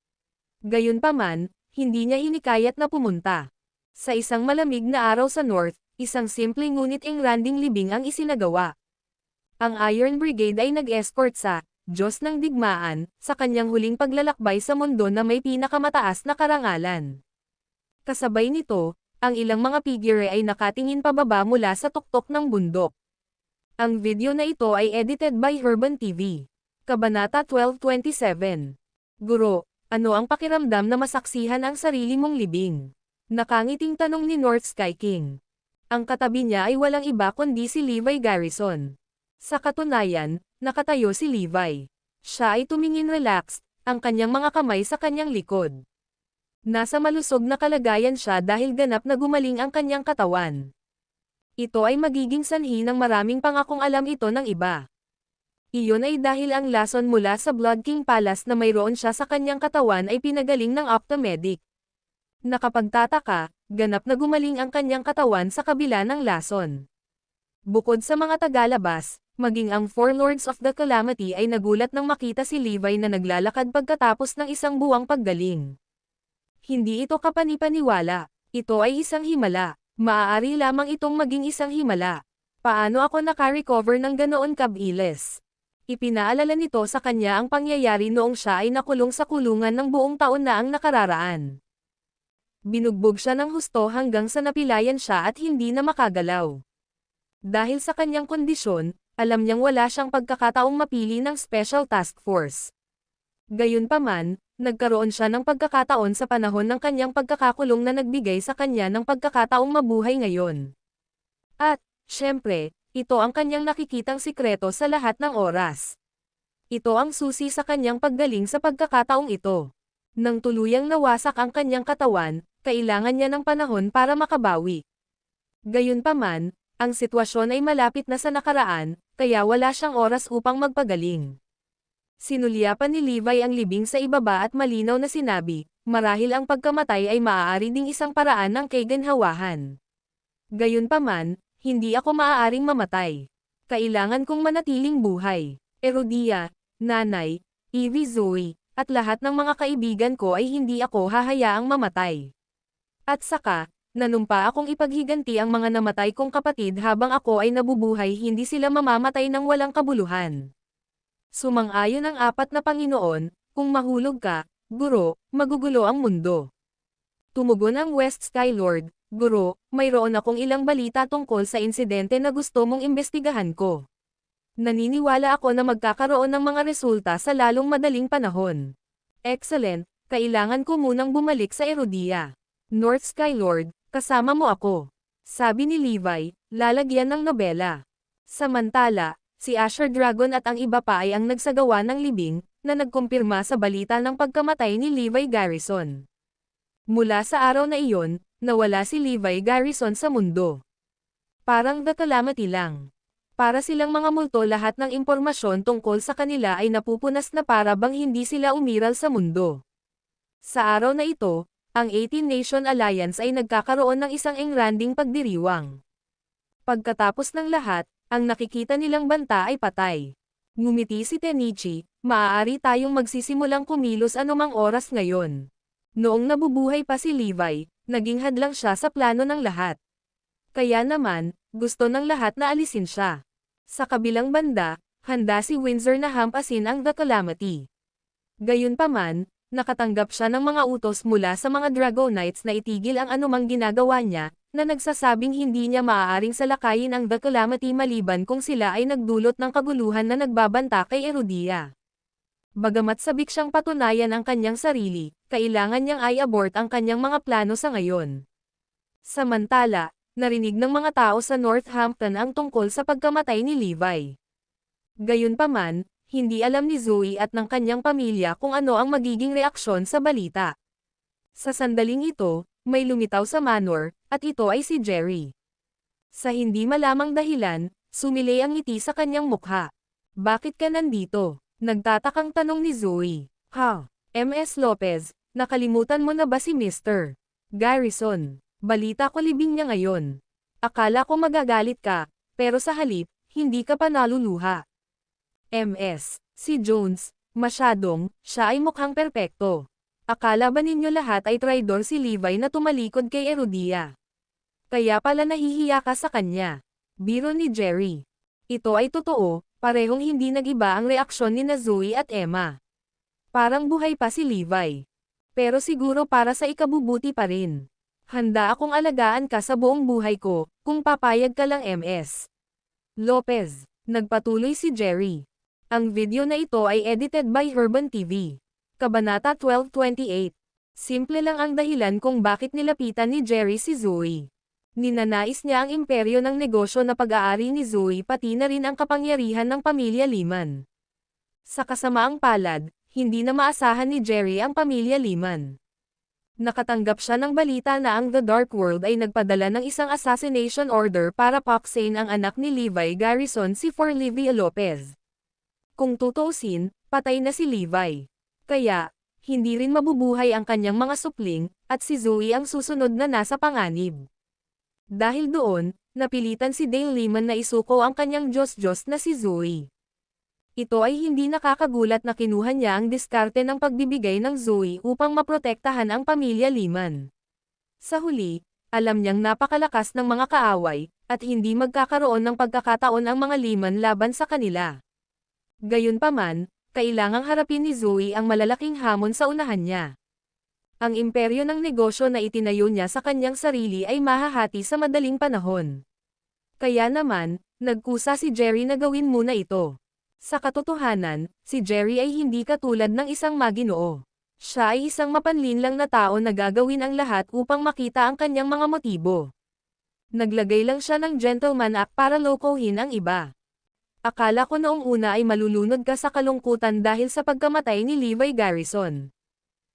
Gayunpaman, hindi niya hinikayat na pumunta. Sa isang malamig na araw sa North, isang simple ngunit engranding libing ang isinagawa. Ang Iron Brigade ay nag-escort sa Diyos ng Digmaan, sa kanyang huling paglalakbay sa mundo na may pinakamataas na karangalan. Kasabay nito, ang ilang mga figure ay nakatingin pababa mula sa tuktok ng bundok. Ang video na ito ay edited by Herban TV. Kabanata 1227. Guro, ano ang pakiramdam na masaksihan ang sarili mong libing? Nakangiting tanong ni North Sky King. Ang katabi niya ay walang iba kundi si Levi Garrison. Sa katunayan, nakatayo si Levi. Siya ay tumingin relaxed, ang kanyang mga kamay sa kanyang likod. Nasa malusog na kalagayan siya dahil ganap na gumaling ang kanyang katawan. Ito ay magiging sanhi ng maraming pangakong alam ito ng iba. Iyon ay dahil ang lason mula sa Blood King Palace na mayroon siya sa kanyang katawan ay pinagaling ng Octomedic. Nakapagtataka, ganap na gumaling ang kanyang katawan sa kabila ng lason. Bukod sa mga tagalabas, maging ang Four Lords of the Calamity ay nagulat nang makita si Levi na naglalakad pagkatapos ng isang buwang paggaling. Hindi ito kapanipaniwala, ito ay isang himala, maaari lamang itong maging isang himala. Paano ako naka-recover ng ganoon kabilis? Ipinaalala nito sa kanya ang pangyayari noong siya ay nakulong sa kulungan ng buong taon na ang nakararaan. Binugbog siya ng husto hanggang sa napilayan siya at hindi na makagalaw. Dahil sa kanyang kondisyon, alam niyang wala siyang pagkakataong mapili ng Special Task Force. Gayunpaman, nagkaroon siya ng pagkakataon sa panahon ng kanyang pagkakakulong na nagbigay sa kanya ng pagkakataong mabuhay ngayon. At, syempre, ito ang kanyang nakikitang sikreto sa lahat ng oras. Ito ang susi sa kanyang paggaling sa pagkakataong ito. Nang tuluyang nawasak ang kanyang katawan, kailangan niya ng panahon para makabawi. Gayunpaman, ang sitwasyon ay malapit na sa nakaraan, kaya wala siyang oras upang magpagaling. Sinulyapan ni Levi ang libing sa ibaba at malinaw na sinabi, marahil ang pagkamatay ay maaari ding isang paraan ng kaginhawahan. Gayunpaman, hindi ako maaaring mamatay. Kailangan kong manatiling buhay. Erodia, Nanay, Evie Zoe, at lahat ng mga kaibigan ko ay hindi ako hahayaang mamatay. At saka, nanumpa akong ipaghiganti ang mga namatay kong kapatid habang ako ay nabubuhay, hindi sila mamamatay ng walang kabuluhan. Sumang-ayon ang apat na Panginoon, kung mahulog ka, guro, magugulo ang mundo. Tumugon ang West Sky Lord, guro, mayroon akong ilang balita tungkol sa insidente na gusto mong imbestigahan ko. Naniniwala ako na magkakaroon ng mga resulta sa lalong madaling panahon. Excellent, kailangan ko munang bumalik sa Erodia. North Sky Lord, kasama mo ako. Sabi ni Levi, lalagyan ng nobela. Samantala, si Asher Dragon at ang iba pa ay ang nagsagawa ng libing, na nagkumpirma sa balita ng pagkamatay ni Levi Garrison. Mula sa araw na iyon, nawala si Levi Garrison sa mundo. Parang The Calamity lang. Para silang mga multo, lahat ng impormasyon tungkol sa kanila ay napupunas na para bang hindi sila umiral sa mundo. Sa araw na ito, ang 18 Nation Alliance ay nagkakaroon ng isang engranding pagdiriwang. Pagkatapos ng lahat, ang nakikita nilang banta ay patay. Ngumiti si Tenichi, maaari tayong magsisimulang kumilos anumang oras ngayon. Noong nabubuhay pa si Levi, naging hadlang siya sa plano ng lahat. Kaya naman, gusto ng lahat na alisin siya. Sa kabilang banda, handa si Windsor na hampasin ang The Calamity. Gayunpaman, nakatanggap siya ng mga utos mula sa mga Dragonites na itigil ang anumang ginagawa niya, na nagsasabing hindi niya maaaring salakayin ang The Calamity maliban kung sila ay nagdulot ng kaguluhan na nagbabanta kay Erodia. Bagamat sabik siyang patunayan ang kanyang sarili, kailangan niyang i-abort ang kanyang mga plano sa ngayon. Samantala, narinig ng mga tao sa Northampton ang tungkol sa pagkamatay ni Levi. Gayunpaman, hindi alam ni Zoe at ng kanyang pamilya kung ano ang magiging reaksyon sa balita. Sa sandaling ito, may lumitaw sa manor, at ito ay si Jerry. Sa hindi malamang dahilan, sumilay ang ngiti sa kanyang mukha. Bakit ka nandito? Nagtatakang tanong ni Zoe. Ha? MS Lopez, nakalimutan mo na ba si Mr. Garrison? Balita ko libing niya ngayon. Akala ko magagalit ka, pero sa halip, hindi ka pa naluluha. MS, si Jones, siya ay mukhang perpekto. Akala ba ninyo lahat ay traidor si Levi na tumalikod kay Erodia? Kaya pala nahihiya ka sa kanya. Biro ni Jerry. Ito ay totoo, parehong hindi nag-iba ang reaksyon ni Zoe at Emma. Parang buhay pa si Levi. Pero siguro para sa ikabubuti pa rin. Handa akong alagaan ka sa buong buhay ko, kung papayag ka lang MS. Lopez, nagpatuloy si Jerry. Ang video na ito ay edited by Urban TV. Kabanata 1228. Simple lang ang dahilan kung bakit nilapitan ni Jerry si Zoe. Ninanais niya ang imperyo ng negosyo na pag-aari ni Zoe pati na rin ang kapangyarihan ng pamilya Liman. Sa kasamaang palad, hindi na maasahan ni Jerry ang pamilya Liman. Nakatanggap siya ng balita na ang The Dark World ay nagpadala ng isang assassination order para paksain ang anak ni Levi Garrison, si Forlivia Lopez. Kung tutuusin, patay na si Levi. Kaya, hindi rin mabubuhay ang kanyang mga supling, at si Zoe ang susunod na nasa panganib. Dahil doon, napilitan si Dale Liman na isuko ang kanyang Diyos-Diyos na si Zoe. Ito ay hindi nakakagulat na kinuha niya ang diskarte ng pagbibigay ng Zoe upang maprotektahan ang pamilya Liman. Sa huli, alam niyang napakalakas ng mga kaaway, at hindi magkakaroon ng pagkakataon ang mga Liman laban sa kanila. Gayunpaman, kailangang harapin ni Zoe ang malalaking hamon sa unahan niya. Ang imperyo ng negosyo na itinayo niya sa kanyang sarili ay mahahati sa madaling panahon. Kaya naman, nagkusa si Jerry na gawin muna ito. Sa katotohanan, si Jerry ay hindi katulad ng isang maginoo. Siya ay isang mapanlinlang na tao na gagawin ang lahat upang makita ang kanyang mga motibo. Naglagay lang siya ng gentleman act para lokohin ang iba. Akala ko noong una ay malulunod ka sa kalungkutan dahil sa pagkamatay ni Levi Garrison.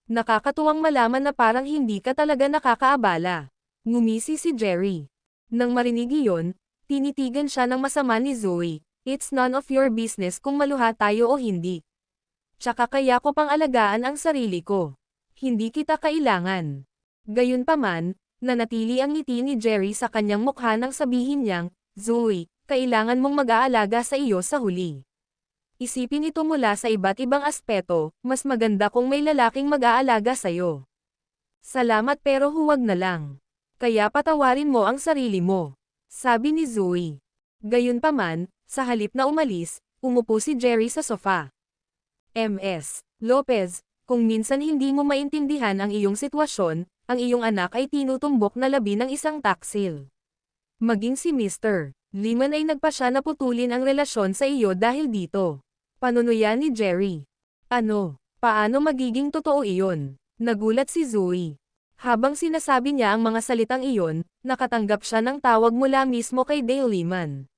Nakakatuwang malaman na parang hindi ka talaga nakakaabala. Ngumisi si Jerry. Nang marinig iyon, tinitigan siya ng masama ni Zoe. It's none of your business kung maluha tayo o hindi. Tsaka kaya ko pang alagaan ang sarili ko. Hindi kita kailangan. Gayunpaman, nanatili ang ngiti ni Jerry sa kanyang mukha nang sabihin niyang, Zoe, kailangan mong mag-aalaga sa iyo sa huli. Isipin ito mula sa iba't ibang aspeto, mas maganda kung may lalaking mag-aalaga sa'yo. Salamat pero huwag na lang. Kaya patawarin mo ang sarili mo. Sabi ni Zoe. Gayunpaman, sa halip na umalis, umupo si Jerry sa sofa. Ms. Lopez, kung minsan hindi mo maintindihan ang iyong sitwasyon, ang iyong anak ay tinutumbok na labi ng isang taksil. Maging si Mr. Lehman ay nagpasya na putulin ang relasyon sa iyo dahil dito. Panunuyan ni Jerry. Ano? Paano magiging totoo iyon? Nagulat si Zoe. Habang sinasabi niya ang mga salitang iyon, nakatanggap siya ng tawag mula mismo kay Dale Lehman.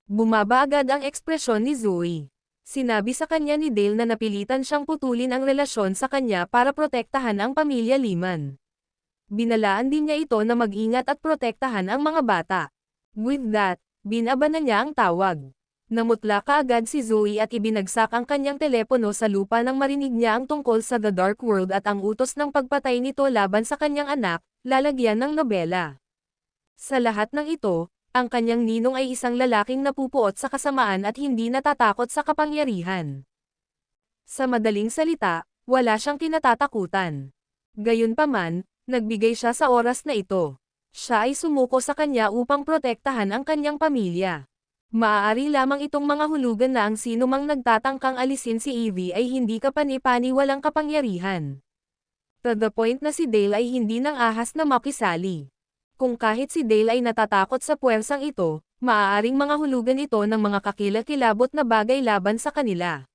Bumaba agad ang ekspresyon ni Zoe. Sinabi sa kanya ni Dale na napilitan siyang putulin ang relasyon sa kanya para protektahan ang pamilya Lehman. Binalaan din niya ito na mag-ingat at protektahan ang mga bata. With that, binaba na niya ang tawag. Namutla kaagad si Zoe at ibinagsak ang kanyang telepono sa lupa nang marinig niya ang tungkol sa The Dark World at ang utos ng pagpatay nito laban sa kanyang anak, lalagyan ng nobela. Sa lahat ng ito, ang kanyang ninong ay isang lalaking napupuot sa kasamaan at hindi natatakot sa kapangyarihan. Sa madaling salita, wala siyang kinatatakutan. Gayunpaman, nagbigay siya sa oras na ito. Siya ay sumuko sa kanya upang protektahan ang kanyang pamilya. Maaari lamang itong mga hulugan na ang sino mang nagtatangkang alisin si Evie ay hindi kapani-pani walang kapangyarihan. To the point na si Dale ay hindi nang ahas na makisali. Kung kahit si Dale ay natatakot sa puwersang ito, maaaring mga hulugan ito ng mga kakilakilabot na bagay laban sa kanila.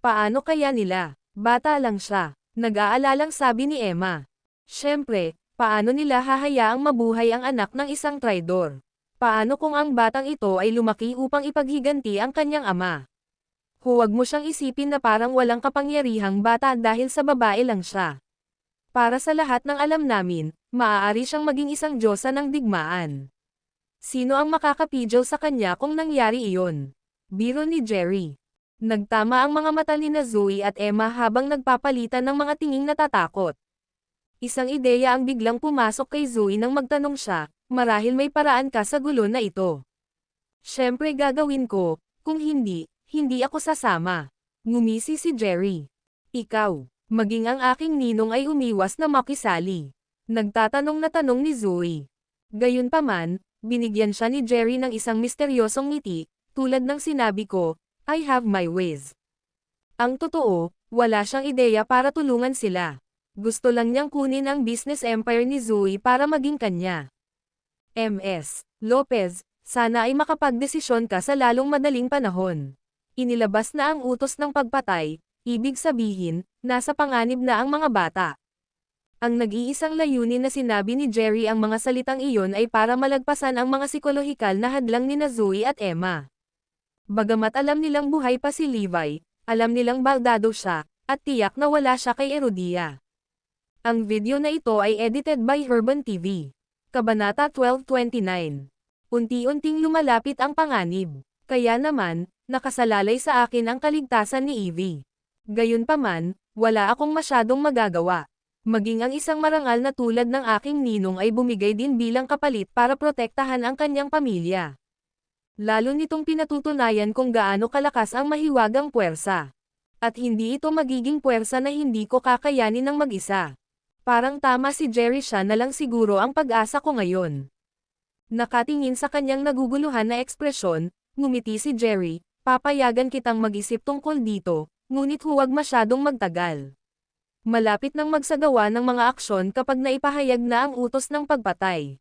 Paano kaya nila? Bata lang siya. Nag-aalalang sabi ni Emma. Siyempre, paano nila hahayaang mabuhay ang anak ng isang traidor? Paano kung ang batang ito ay lumaki upang ipaghiganti ang kanyang ama? Huwag mo siyang isipin na parang walang kapangyarihang bata dahil sa babae lang siya. Para sa lahat ng alam namin, maaari siyang maging isang diyosa ng digmaan. Sino ang makakapidyo sa kanya kung nangyari iyon? Biro ni Jerry. Nagtama ang mga mata ni Zoe at Emma habang nagpapalitan ng mga tinging natatakot. Isang ideya ang biglang pumasok kay Zoe nang magtanong siya, marahil may paraan ka sa gulo na ito. Siyempre gagawin ko, kung hindi, hindi ako sasama. Ngumisi si Jerry. Ikaw, maging ang aking ninong ay umiwas na makisali. Nagtatanong na tanong ni Zoe. Gayunpaman, binigyan siya ni Jerry ng isang misteryosong ngiti, tulad ng sinabi ko, I have my ways. Ang totoo, wala siyang ideya para tulungan sila. Gusto lang niyang kunin ang business empire ni Zoe para maging kanya. Ms. Lopez, sana ay makapagdesisyon ka sa lalong madaling panahon. Inilabas na ang utos ng pagpatay, ibig sabihin, nasa panganib na ang mga bata. Ang nag-iisang layunin na sinabi ni Jerry ang mga salitang iyon ay para malagpasan ang mga psikolohikal na hadlang ni Zoe at Emma. Bagamat alam nilang buhay pa si Levi, alam nilang baldado siya, at tiyak na wala siya kay Erodia. Ang video na ito ay edited by Herban TV. Kabanata 12:29. Unti-unting lumalapit ang panganib. Kaya naman, nakasalalay sa akin ang kaligtasan ni Evie. Gayunpaman, wala akong masyadong magagawa. Maging ang isang marangal na tulad ng aking ninong ay bumigay din bilang kapalit para protektahan ang kanyang pamilya. Lalo nitong pinatutunayan kung gaano kalakas ang mahiwagang puwersa. At hindi ito magiging puwersa na hindi ko kakayanin ng mag-isa. Parang tama si Jerry, siya na lang siguro ang pag-asa ko ngayon. Nakatingin sa kanyang naguguluhan na ekspresyon, ngumiti si Jerry, papayagan kitang mag-isip tungkol dito, ngunit huwag masyadong magtagal. Malapit nang magsagawa ng mga aksyon kapag naipahayag na ang utos ng pagpatay.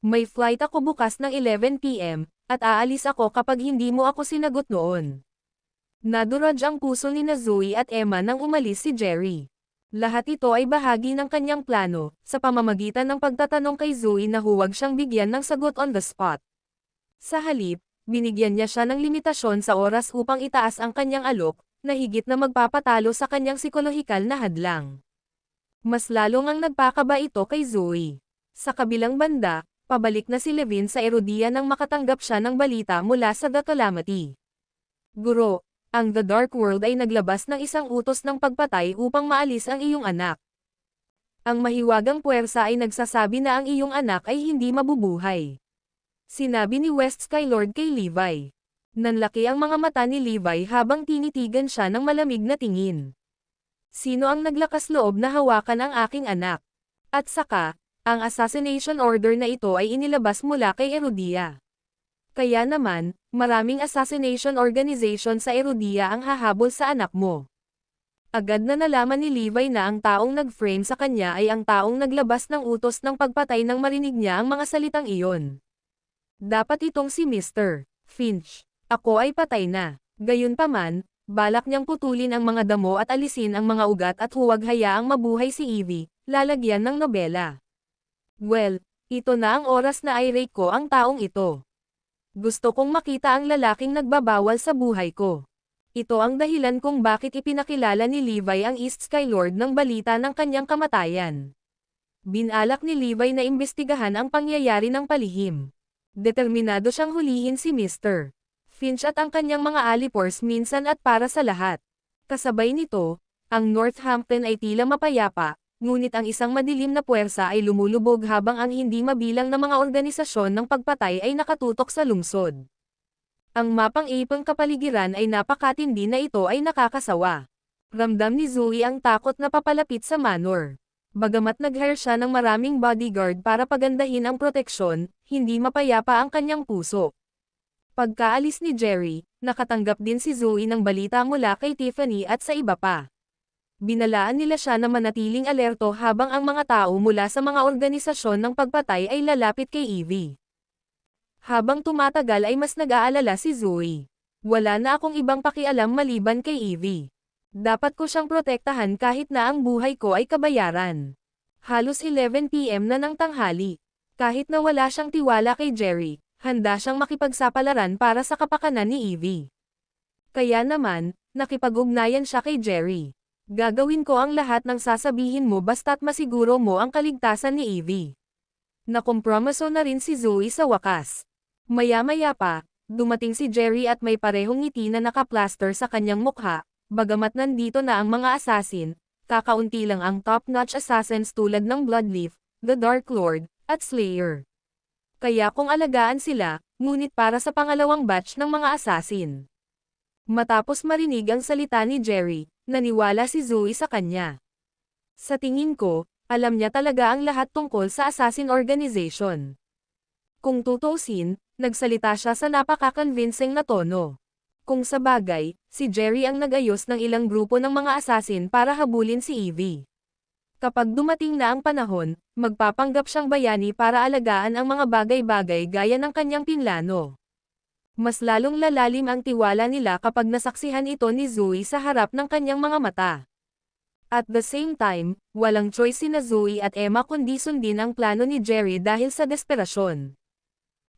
May flight ako bukas ng 11 PM, at aalis ako kapag hindi mo ako sinagot noon. Nadurog ang puso ni Zoe at Emma nang umalis si Jerry. Lahat ito ay bahagi ng kanyang plano, sa pamamagitan ng pagtatanong kay Zoe na huwag siyang bigyan ng sagot on the spot. Sa halip, binigyan niya siya ng limitasyon sa oras upang itaas ang kanyang alok, na higit na magpapatalo sa kanyang psikolohikal na hadlang. Mas lalo ngang nagpakaba ito kay Zoe. Sa kabilang banda, pabalik na si Levin sa Erodia nang makatanggap siya ng balita mula sa The Calamity. Guro, ang The Dark World ay naglabas ng isang utos ng pagpatay upang maalis ang iyong anak. Ang mahiwagang puwersa ay nagsasabi na ang iyong anak ay hindi mabubuhay. Sinabi ni West Skylord kay Levi. Nanlaki ang mga mata ni Levi habang tinitigan siya ng malamig na tingin. Sino ang naglakas loob na hawakan ang aking anak? At saka, ang assassination order na ito ay inilabas mula kay Erudia. Kaya naman, maraming assassination organization sa Erudia ang hahabol sa anak mo. Agad na nalaman ni Levi na ang taong nag-frame sa kanya ay ang taong naglabas ng utos ng pagpatay nang marinig niya ang mga salitang iyon. Dapat itong si Mr. Finch. Ako ay patay na. Gayunpaman, balak niyang putulin ang mga damo at alisin ang mga ugat at huwag hayaang mabuhay si Evie, lalagyan ng nobela. Well, ito na ang oras na i-rate ko ang taong ito. Gusto kong makita ang lalaking nagbabawal sa buhay ko. Ito ang dahilan kung bakit ipinakilala ni Levi ang East Skylord ng balita ng kanyang kamatayan. Binalak ni Levi na imbestigahan ang pangyayari ng palihim. Determinado siyang hulihin si Mr. Finch at ang kanyang mga alipors minsan at para sa lahat. Kasabay nito, ang Northampton ay tila mapayapa, ngunit ang isang madilim na puwersa ay lumulubog habang ang hindi mabilang na mga organisasyon ng pagpatay ay nakatutok sa lungsod. Ang mapang-ipang kapaligiran ay napakatindi na ito ay nakakasawa. Ramdam ni Zoe ang takot na papalapit sa manor. Bagamat nag-hire siya ng maraming bodyguard para pagandahin ang proteksyon, hindi mapayapa ang kanyang puso. Pagkaalis ni Jerry, nakatanggap din si Zoe ng balita mula kay Tiffany at sa iba pa. Binalaan nila siya na manatiling alerto habang ang mga tao mula sa mga organisasyon ng pagpatay ay lalapit kay Evie. Habang tumatagal ay mas nag-aalala si Zoe. Wala na akong ibang pakialam maliban kay Evie. Dapat ko siyang protektahan kahit na ang buhay ko ay kabayaran. Halos 11 PM na ng tanghali. Kahit na wala siyang tiwala kay Jerry, handa siyang makipagsapalaran para sa kapakanan ni Evie. Kaya naman, nakipag-ugnayan siya kay Jerry. Gagawin ko ang lahat ng sasabihin mo basta't masiguro mo ang kaligtasan ni Evie. Nakompromiso na rin si Zoe sa wakas. Maya-maya pa, dumating si Jerry at may parehong ngiti na nakaplaster sa kanyang mukha, bagamat nandito na ang mga assassin, kakaunti lang ang top-notch assassins tulad ng Bloodleaf, The Dark Lord, at Slayer. Kaya kung alagaan sila, ngunit para sa pangalawang batch ng mga assassin. Matapos marinig ang salita ni Jerry, naniwala si Zoe sa kanya. Sa tingin ko, alam niya talaga ang lahat tungkol sa assassin organization. Kung tutuusin, nagsalita siya sa napaka-convincing na tono. Kung sa bagay, si Jerry ang nag-ayos ng ilang grupo ng mga assassin para habulin si Evie. Kapag dumating na ang panahon, magpapanggap siyang bayani para alagaan ang mga bagay-bagay gaya ng kanyang pinlano. Mas lalong lalalim ang tiwala nila kapag nasaksihan ito ni Zoe sa harap ng kanyang mga mata. At the same time, walang choice sina Zoe at Emma kundi sundin ang plano ni Jerry dahil sa desperasyon.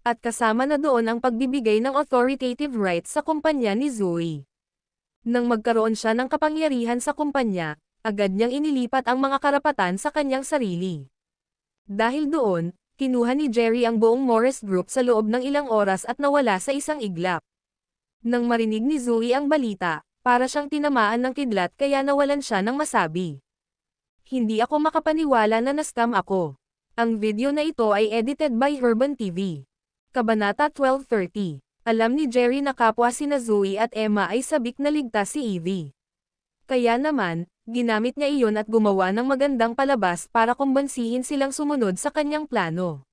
At kasama na doon ang pagbibigay ng authoritative rights sa kumpanya ni Zoe. Nang magkaroon siya ng kapangyarihan sa kumpanya, agad niyang inilipat ang mga karapatan sa kanyang sarili. Dahil doon, kinuha ni Jerry ang buong Morris Group sa loob ng ilang oras at nawala sa isang iglap. Nang marinig ni Zoe ang balita, para siyang tinamaan ng kidlat kaya nawalan siya ng masabi. Hindi ako makapaniwala na na-scam ako. Ang video na ito ay edited by Urban TV. Kabanata 12:30. Alam ni Jerry na kapwa sina Zoe at Emma ay sabik na ligtas si Evie. Kaya naman, ginamit niya iyon at gumawa ng magandang palabas para kumbansihin silang sumunod sa kanyang plano.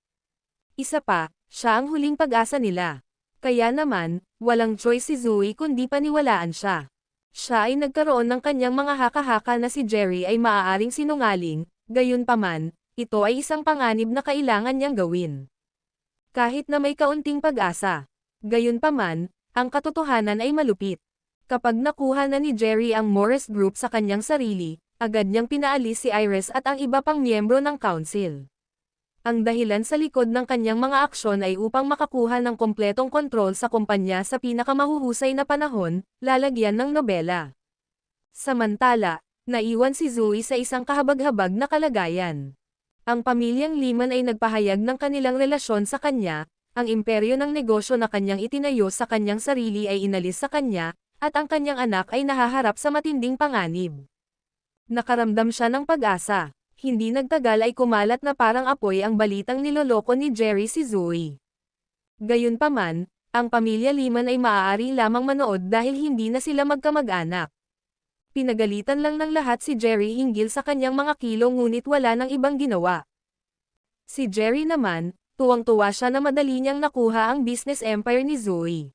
Isa pa, siya ang huling pag-asa nila. Kaya naman, walang choice si Zoe kundi paniwalaan siya. Siya ay nagkaroon ng kanyang mga haka-haka na si Jerry ay maaaring sinungaling, gayunpaman, ito ay isang panganib na kailangan niyang gawin. Kahit na may kaunting pag-asa. Gayunpaman, ang katotohanan ay malupit. Kapag nakuha na ni Jerry ang Morris Group sa kanyang sarili, agad niyang pinaalis si Iris at ang iba pang miyembro ng council. Ang dahilan sa likod ng kanyang mga aksyon ay upang makakuha ng kompletong kontrol sa kumpanya sa pinakamahuhusay na panahon, lalagyan ng nobela. Samantala, naiwan si Zoe sa isang kahabag-habag na kalagayan. Ang pamilyang Lehman ay nagpahayag ng kanilang relasyon sa kanya, ang imperyo ng negosyo na kanyang itinayo sa kanyang sarili ay inalis sa kanya, at ang kanyang anak ay nahaharap sa matinding panganib. Nakaramdam siya ng pag-asa. Hindi nagtagal ay kumalat na parang apoy ang balitang niloloko ni Jerry si Zoe. Gayunpaman, ang pamilya Lehman ay maaari lamang manood dahil hindi na sila magkamag-anak. Pinagalitan lang ng lahat si Jerry hinggil sa kanyang mga kilo ngunit wala nang ibang ginawa. Si Jerry naman, tuwang-tuwa siya na madali niyang nakuha ang business empire ni Zoe.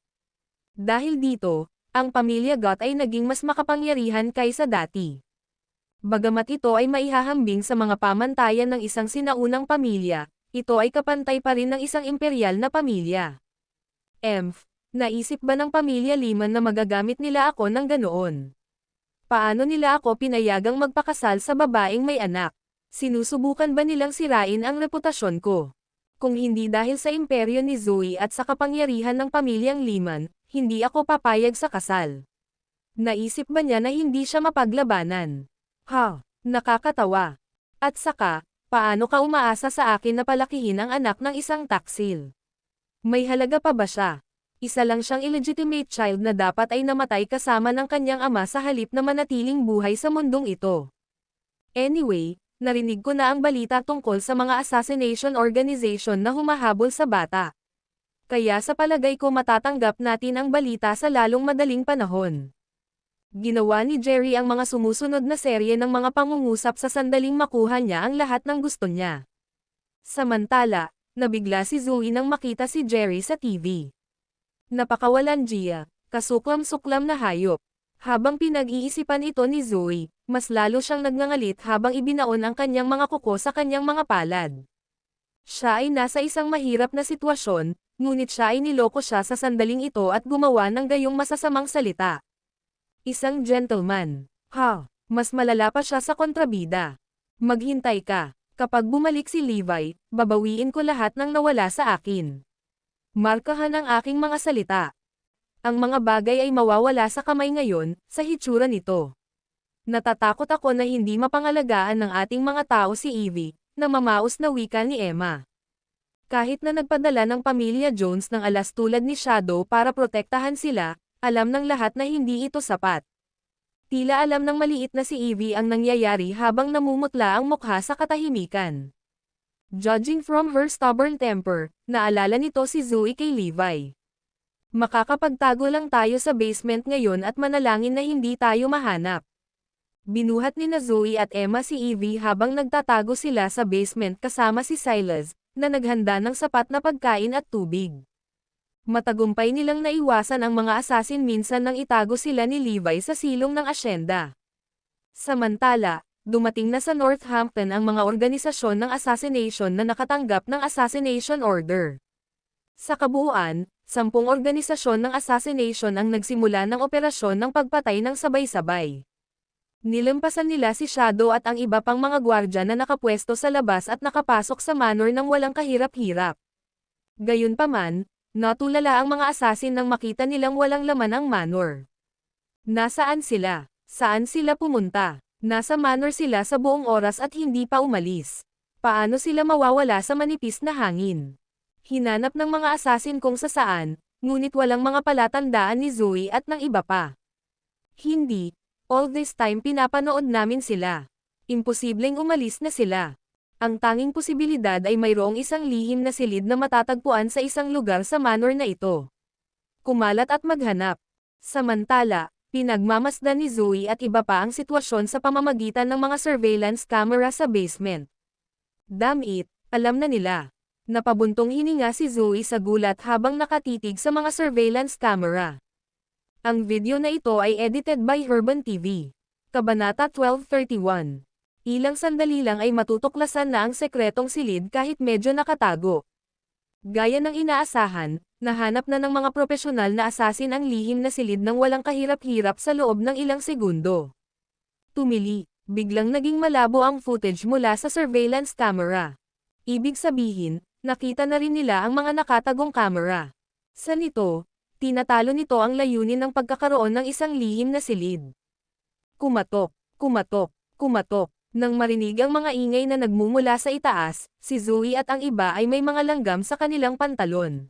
Dahil dito, ang pamilya Gott ay naging mas makapangyarihan kaysa dati. Bagamat ito ay maihahambing sa mga pamantayan ng isang sinaunang pamilya, ito ay kapantay pa rin ng isang imperial na pamilya. Naisip ba ng pamilya Lehman na magagamit nila ako ng ganoon? Paano nila ako pinayagang magpakasal sa babaeng may anak? Sinusubukan ba nilang sirain ang reputasyon ko? Kung hindi dahil sa imperyo ni Zoe at sa kapangyarihan ng pamilyang Lehman, hindi ako papayag sa kasal. Naisip ba niya na hindi siya mapaglabanan? Nakakatawa. At saka, paano ka umaasa sa akin na palakihin ang anak ng isang taksil? May halaga pa ba siya? Isa lang siyang illegitimate child na dapat ay namatay kasama ng kanyang ama sa halip na manatiling buhay sa mundong ito. Anyway, narinig ko na ang balita tungkol sa mga assassination organization na humahabol sa bata. Kaya sa palagay ko matatanggap natin ang balita sa lalong madaling panahon. Ginawa ni Jerry ang mga sumusunod na serye ng mga pangungusap sa sandaling makuha niya ang lahat ng gusto niya. Samantala, nabigla si Zoe nang makita si Jerry sa TV. Napakawalandiya, kasuklam-suklam na hayop. Habang pinag-iisipan ito ni Zoe, mas lalo siyang nagngangalit habang ibinaon ang kanyang mga kuko sa kanyang mga palad. Siya ay nasa isang mahirap na sitwasyon, ngunit siya ay niloko siya sa sandaling ito at gumawa ng gayong masasamang salita. Isang gentleman. Mas malala pa siya sa kontrabida. Maghintay ka. Kapag bumalik si Levi, babawiin ko lahat ng nawala sa akin. Markahan ang aking mga salita. Ang mga bagay ay mawawala sa kamay ngayon, sa hitsura nito. Natatakot ako na hindi mapangalagaan ng ating mga tao si Evie, na mamaos na wika ni Emma. Kahit na nagpadala ng pamilya Jones ng alas tulad ni Shadow para protektahan sila, alam ng lahat na hindi ito sapat. Tila alam ng maliit na si Evie ang nangyayari habang namumutla ang mukha sa katahimikan. Judging from her stubborn temper, naalala nito si Zoe kay Levi. Makakapagtago lang tayo sa basement ngayon at manalangin na hindi tayo mahanap. Binuhat ni na Zoe at Emma si Evie habang nagtatago sila sa basement kasama si Silas, na naghanda ng sapat na pagkain at tubig. Matagumpay nilang naiwasan ang mga assassin minsan nang itago sila ni Levi sa silong ng asyenda. Samantala, dumating na sa Northampton ang mga organisasyon ng assassination na nakatanggap ng assassination order. Sa kabuuan, 10 organisasyon ng assassination ang nagsimula ng operasyon ng pagpatay ng sabay-sabay. Nilampasan nila si Shadow at ang iba pang mga gwardya na nakapwesto sa labas at nakapasok sa manor ng walang kahirap-hirap. Gayunpaman, natulala ang mga assassin nang makita nilang walang laman ang manor. Nasaan sila? Saan sila pumunta? Nasa manor sila sa buong oras at hindi pa umalis. Paano sila mawawala sa manipis na hangin? Hinanap ng mga assassin kung saan, ngunit walang mga palatandaan ni Zoe at ng iba pa. Hindi. All this time pinapanood namin sila. Imposibleng umalis na sila. Ang tanging posibilidad ay mayroong isang lihim na silid na matatagpuan sa isang lugar sa manor na ito. Kumalat at maghanap. Samantala, pinagmamasdan ni Zoe at iba pa ang sitwasyon sa pamamagitan ng mga surveillance camera sa basement. Damn it, alam na nila. Napabuntong hininga si Zoe sa gulat habang nakatitig sa mga surveillance camera. Ang video na ito ay edited by Herban TV. Kabanata 1231. Ilang sandali lang ay matutuklasan na ang sekretong silid kahit medyo nakatago. Gaya ng inaasahan, nahanap na ng mga profesional na assassin ang lihim na silid ng walang kahirap-hirap sa loob ng ilang segundo. Tumili, biglang naging malabo ang footage mula sa surveillance camera. Ibig sabihin, nakita na rin nila ang mga nakatagong camera. Sa nito, tinatalo nito ang layunin ng pagkakaroon ng isang lihim na silid. Kumatok, kumatok, kumatok. Nang marinig ang mga ingay na nagmumula sa itaas, si Zoe at ang iba ay may mga langgam sa kanilang pantalon.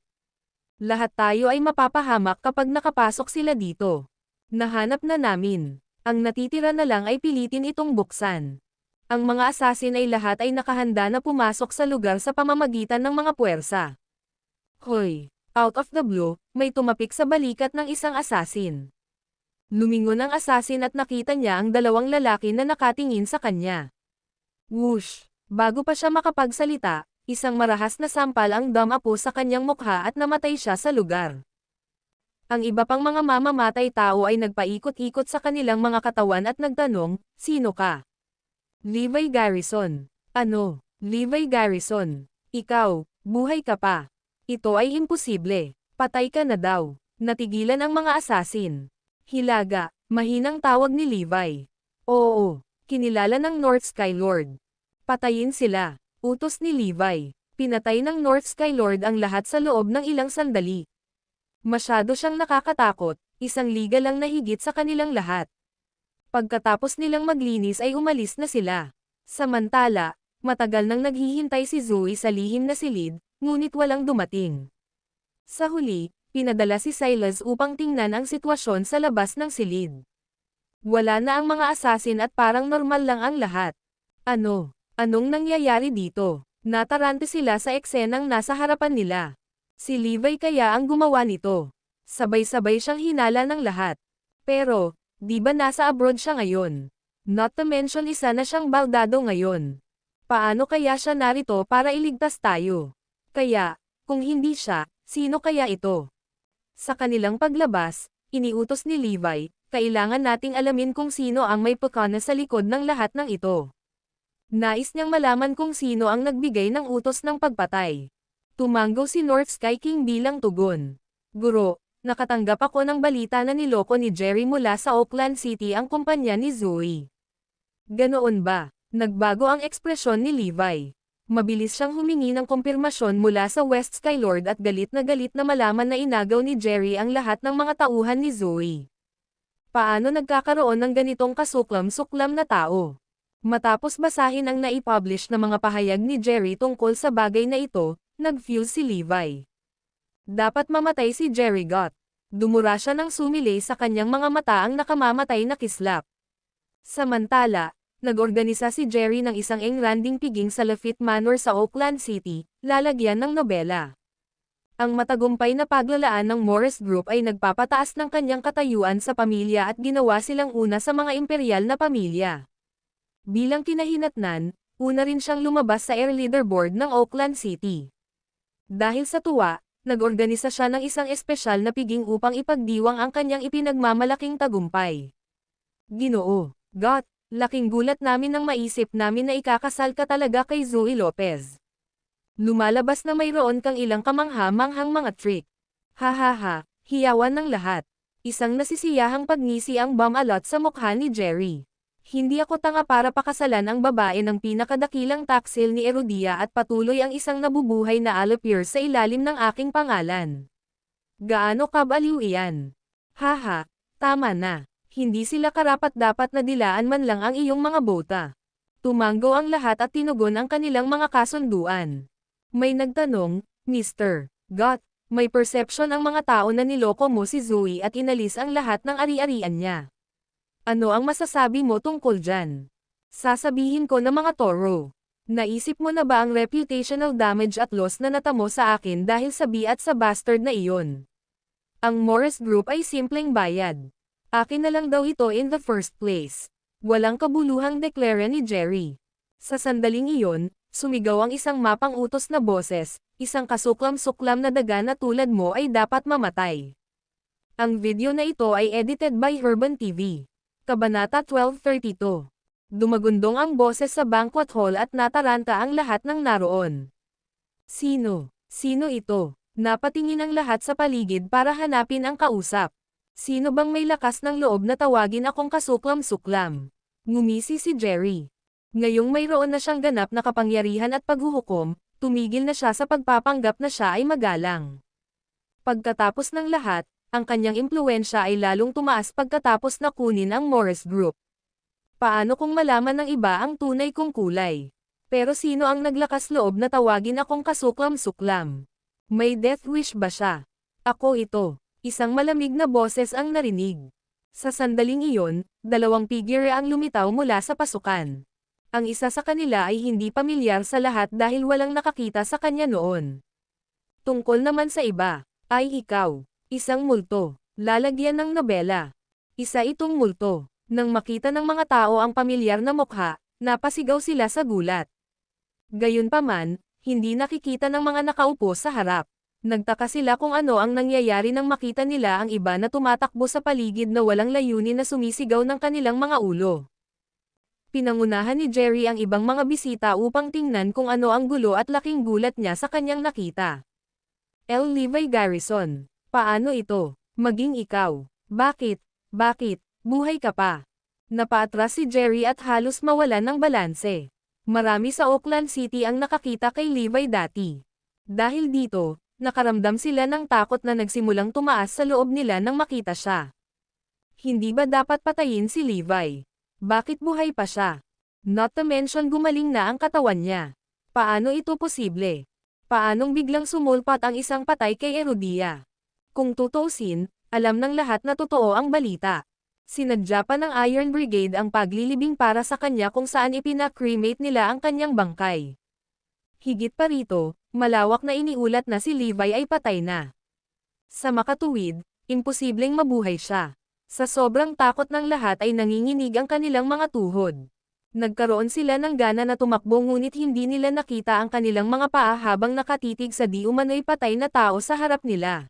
Lahat tayo ay mapapahamak kapag nakapasok sila dito. Nahanap na namin. Ang natitira na lang ay pilitin itong buksan. Ang mga assassin ay lahat ay nakahanda na pumasok sa lugar sa pamamagitan ng mga puwersa. Hoy! Out of the blue, may tumapik sa balikat ng isang assassin. Lumingon ang assassin at nakita niya ang dalawang lalaki na nakatingin sa kanya. Whoosh! Bago pa siya makapagsalita, isang marahas na sampal ang dumapo sa kanyang mukha at namatay siya sa lugar. Ang iba pang mga mamamatay tao ay nagpaikot-ikot sa kanilang mga katawan at nagtanong, "Sino ka?" Levi Garrison. Ano? Levi Garrison. Ikaw, buhay ka pa. Ito ay imposible. Patay ka na daw. Natigilan ang mga assassin. Hilaga, mahinang tawag ni Levi. Oo, kinilala ng North Sky Lord. Patayin sila. Utos ni Levi. Pinatay ng North Sky Lord ang lahat sa loob ng ilang sandali. Masyado siyang nakakatakot, isang liga lang na higit sa kanilang lahat. Pagkatapos nilang maglinis ay umalis na sila. Samantala, matagal nang naghihintay si Zoe sa lihim na silid, ngunit walang dumating. Sa huli, pinadala si Silas upang tingnan ang sitwasyon sa labas ng silid. Wala na ang mga assassin at parang normal lang ang lahat. Ano? Anong nangyayari dito? Natarante sila sa eksenang nasa harapan nila. Si Levi kaya ang gumawa nito. Sabay-sabay siyang hinala ng lahat. Pero, di ba nasa abroad siya ngayon? Not to mention isa na siyang baldado ngayon. Paano kaya siya narito para iligtas tayo? Kaya, kung hindi siya, sino kaya ito? Sa kanilang paglabas, iniutos ni Levi, kailangan nating alamin kung sino ang may pakana sa likod ng lahat ng ito. Nais niyang malaman kung sino ang nagbigay ng utos ng pagpatay. Tumanggo si North Sky King bilang tugon. Guro, nakatanggap ako ng balita na niloko ni Jerry mula sa Oakland City ang kumpanya ni Zoe. Ganoon ba? Nagbago ang ekspresyon ni Levi. Mabilis siyang humingi ng kumpirmasyon mula sa West Sky Lord at galit na malaman na inagaw ni Jerry ang lahat ng mga tauhan ni Zoe. Paano nagkakaroon ng ganitong kasuklam-suklam na tao? Matapos basahin ang naipublish na mga pahayag ni Jerry tungkol sa bagay na ito, nag-fuse si Levi. Dapat mamatay si Jerry Gott. Dumura siya ng sumilay sa kanyang mga mata ang nakamamatay na kislap. Samantala, nag-organisa si Jerry ng isang engranding piging sa Lafitte Manor sa Oakland City, lalagyan ng nobela. Ang matagumpay na paglalaan ng Morris Group ay nagpapataas ng kanyang katayuan sa pamilya at ginawa silang una sa mga imperial na pamilya. Bilang kinahinatnan, una rin siyang lumabas sa air leaderboard ng Oakland City. Dahil sa tuwa, nag-organisa siya ng isang espesyal na piging upang ipagdiwang ang kanyang ipinagmamalaking tagumpay. Ginoo, Gott, laking gulat namin nang maisip namin na ikakasal ka talaga kay Zoe Lopez. Lumalabas na mayroon kang ilang kamangha-manghang mga trick. Hahaha, hiyawan ng lahat. Isang nasisiyahang pagngisi ang bum-alot sa mukha ni Jerry. Hindi ako tanga para pakasalan ang babae ng pinakadakilang taksil ni Erodia at patuloy ang isang nabubuhay na allopier sa ilalim ng aking pangalan. Gaano kabaliw iyan? Haha, tama na. Hindi sila karapat-dapat na dilaan man lang ang iyong mga bota. Tumanggo ang lahat at tinugon ang kanilang mga kasunduan. May nagtanong, Mr. Gott, may perception ang mga tao na niloko mo si Zoe at inalis ang lahat ng ari-arian niya. Ano ang masasabi mo tungkol dyan? Sasabihin ko na mga toro. Naisip mo na ba ang reputational damage at loss na natamo sa akin dahil sa at sa bastard na iyon? Ang Morris Group ay simpleng bayad. Akin na lang daw ito in the first place. Walang kabuluhang deklara ni Jerry. Sa sandaling iyon, sumigaw ang isang mapang utos na boses, isang kasuklam-suklam na daga na tulad mo ay dapat mamatay. Ang video na ito ay edited by Herban TV. Kabanata 1232. Dumagundong ang boses sa banquet hall at nataranta ang lahat ng naroon. Sino? Sino ito? Napatingin ang lahat sa paligid para hanapin ang kausap. Sino bang may lakas ng loob na tawagin akong kasuklam-suklam? Ngumisi si Jerry. Ngayong mayroon na siyang ganap na kapangyarihan at paghuhukom, tumigil na siya sa pagpapanggap na siya ay magalang. Pagkatapos ng lahat, ang kanyang impluwensya ay lalong tumaas pagkatapos na kunin ang Morris Group. Paano kung malaman ng iba ang tunay kong kulay? Pero sino ang naglakas loob na tawagin akong kasuklam-suklam? May death wish ba siya? Ako ito. Isang malamig na boses ang narinig. Sa sandaling iyon, dalawang figure ang lumitaw mula sa pasukan. Ang isa sa kanila ay hindi pamilyar sa lahat dahil walang nakakita sa kanya noon. Tungkol naman sa iba, ay ikaw, isang multo, lalagyan ng nobela. Isa itong multo. Nang makita ng mga tao ang pamilyar na mukha, napasigaw sila sa gulat. Gayunpaman, hindi nakikita ng mga nakaupo sa harap. Nagtaka sila kung ano ang nangyayari nang makita nila ang iba na tumatakbo sa paligid na walang layunin na sumisigaw ng kanilang mga ulo. Pinangunahan ni Jerry ang ibang mga bisita upang tingnan kung ano ang gulo at laking gulat niya sa kanyang nakita. L. Levi Garrison, paano ito? Maging ikaw. Bakit? Buhay ka pa. Napaatras si Jerry at halos mawalan ng balanse. Marami sa Oakland City ang nakakita kay Levi dati. Dahil dito, nakaramdam sila ng takot na nagsimulang tumaas sa loob nila nang makita siya. Hindi ba dapat patayin si Levi? Bakit buhay pa siya? Not to mention gumaling na ang katawan niya. Paano ito posible? Paanong biglang sumulpat ang isang patay kay Herodia? Kung tutuusin, alam ng lahat na totoo ang balita. Sinadya pa ng Iron Brigade ang paglilibing para sa kanya kung saan ipina-cremate nila ang kanyang bangkay. Higit pa rito, malawak na iniulat na si Levi ay patay na. Sa makatuwid, imposibleng mabuhay siya. Sa sobrang takot ng lahat ay nanginginig ang kanilang mga tuhod. Nagkaroon sila ng gana na tumakbo ngunit hindi nila nakita ang kanilang mga paa habang nakatitig sa di umano'y patay na tao sa harap nila.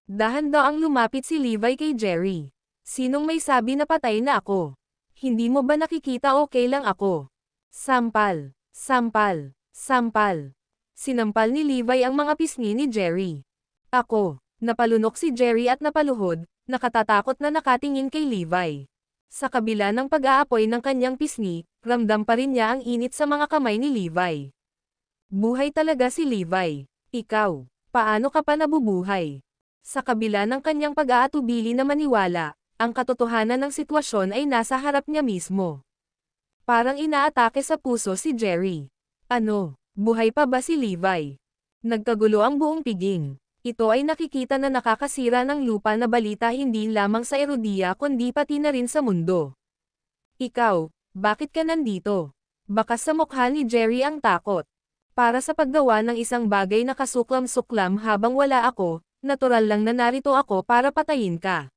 Dahan-daang lumapit si Levi kay Jerry. Sinong may sabi na patay na ako? Hindi mo ba nakikita okay lang ako? Sampal. Sinampal ni Levi ang mga pisngi ni Jerry. Ako. Napalunok si Jerry at napaluhod, nakatatakot na nakatingin kay Levi. Sa kabila ng pag-aapoy ng kanyang pisngi, ramdam pa rin niya ang init sa mga kamay ni Levi. Buhay talaga si Levi. Ikaw, paano ka pa nabubuhay? Sa kabila ng kanyang pag-aatubili na maniwala, ang katotohanan ng sitwasyon ay nasa harap niya mismo. Parang inaatake sa puso si Jerry. Ano, buhay pa ba si Levi? Nagkagulo ang buong piging. Ito ay nakikita na nakakasira ng lupa na balita hindi lamang sa Herodia kundi pati na rin sa mundo. Ikaw, bakit ka nandito? Bakas sa mukha ni Jerry ang takot. Para sa paggawa ng isang bagay na kasuklam-suklam habang wala ako, natural lang na narito ako para patayin ka.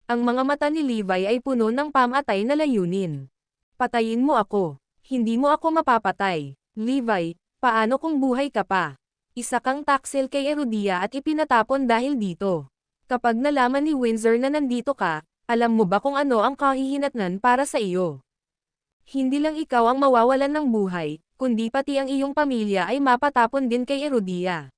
Ang mga mata ni Levi ay puno ng pamatay na layunin. Patayin mo ako. Hindi mo ako mapapatay. Levi, paano kung buhay ka pa? Isa kang taksil kay Herodia at ipinatapon dahil dito. Kapag nalaman ni Windsor na nandito ka, alam mo ba kung ano ang kahihinatnan para sa iyo? Hindi lang ikaw ang mawawalan ng buhay, kundi pati ang iyong pamilya ay mapatapon din kay Herodia.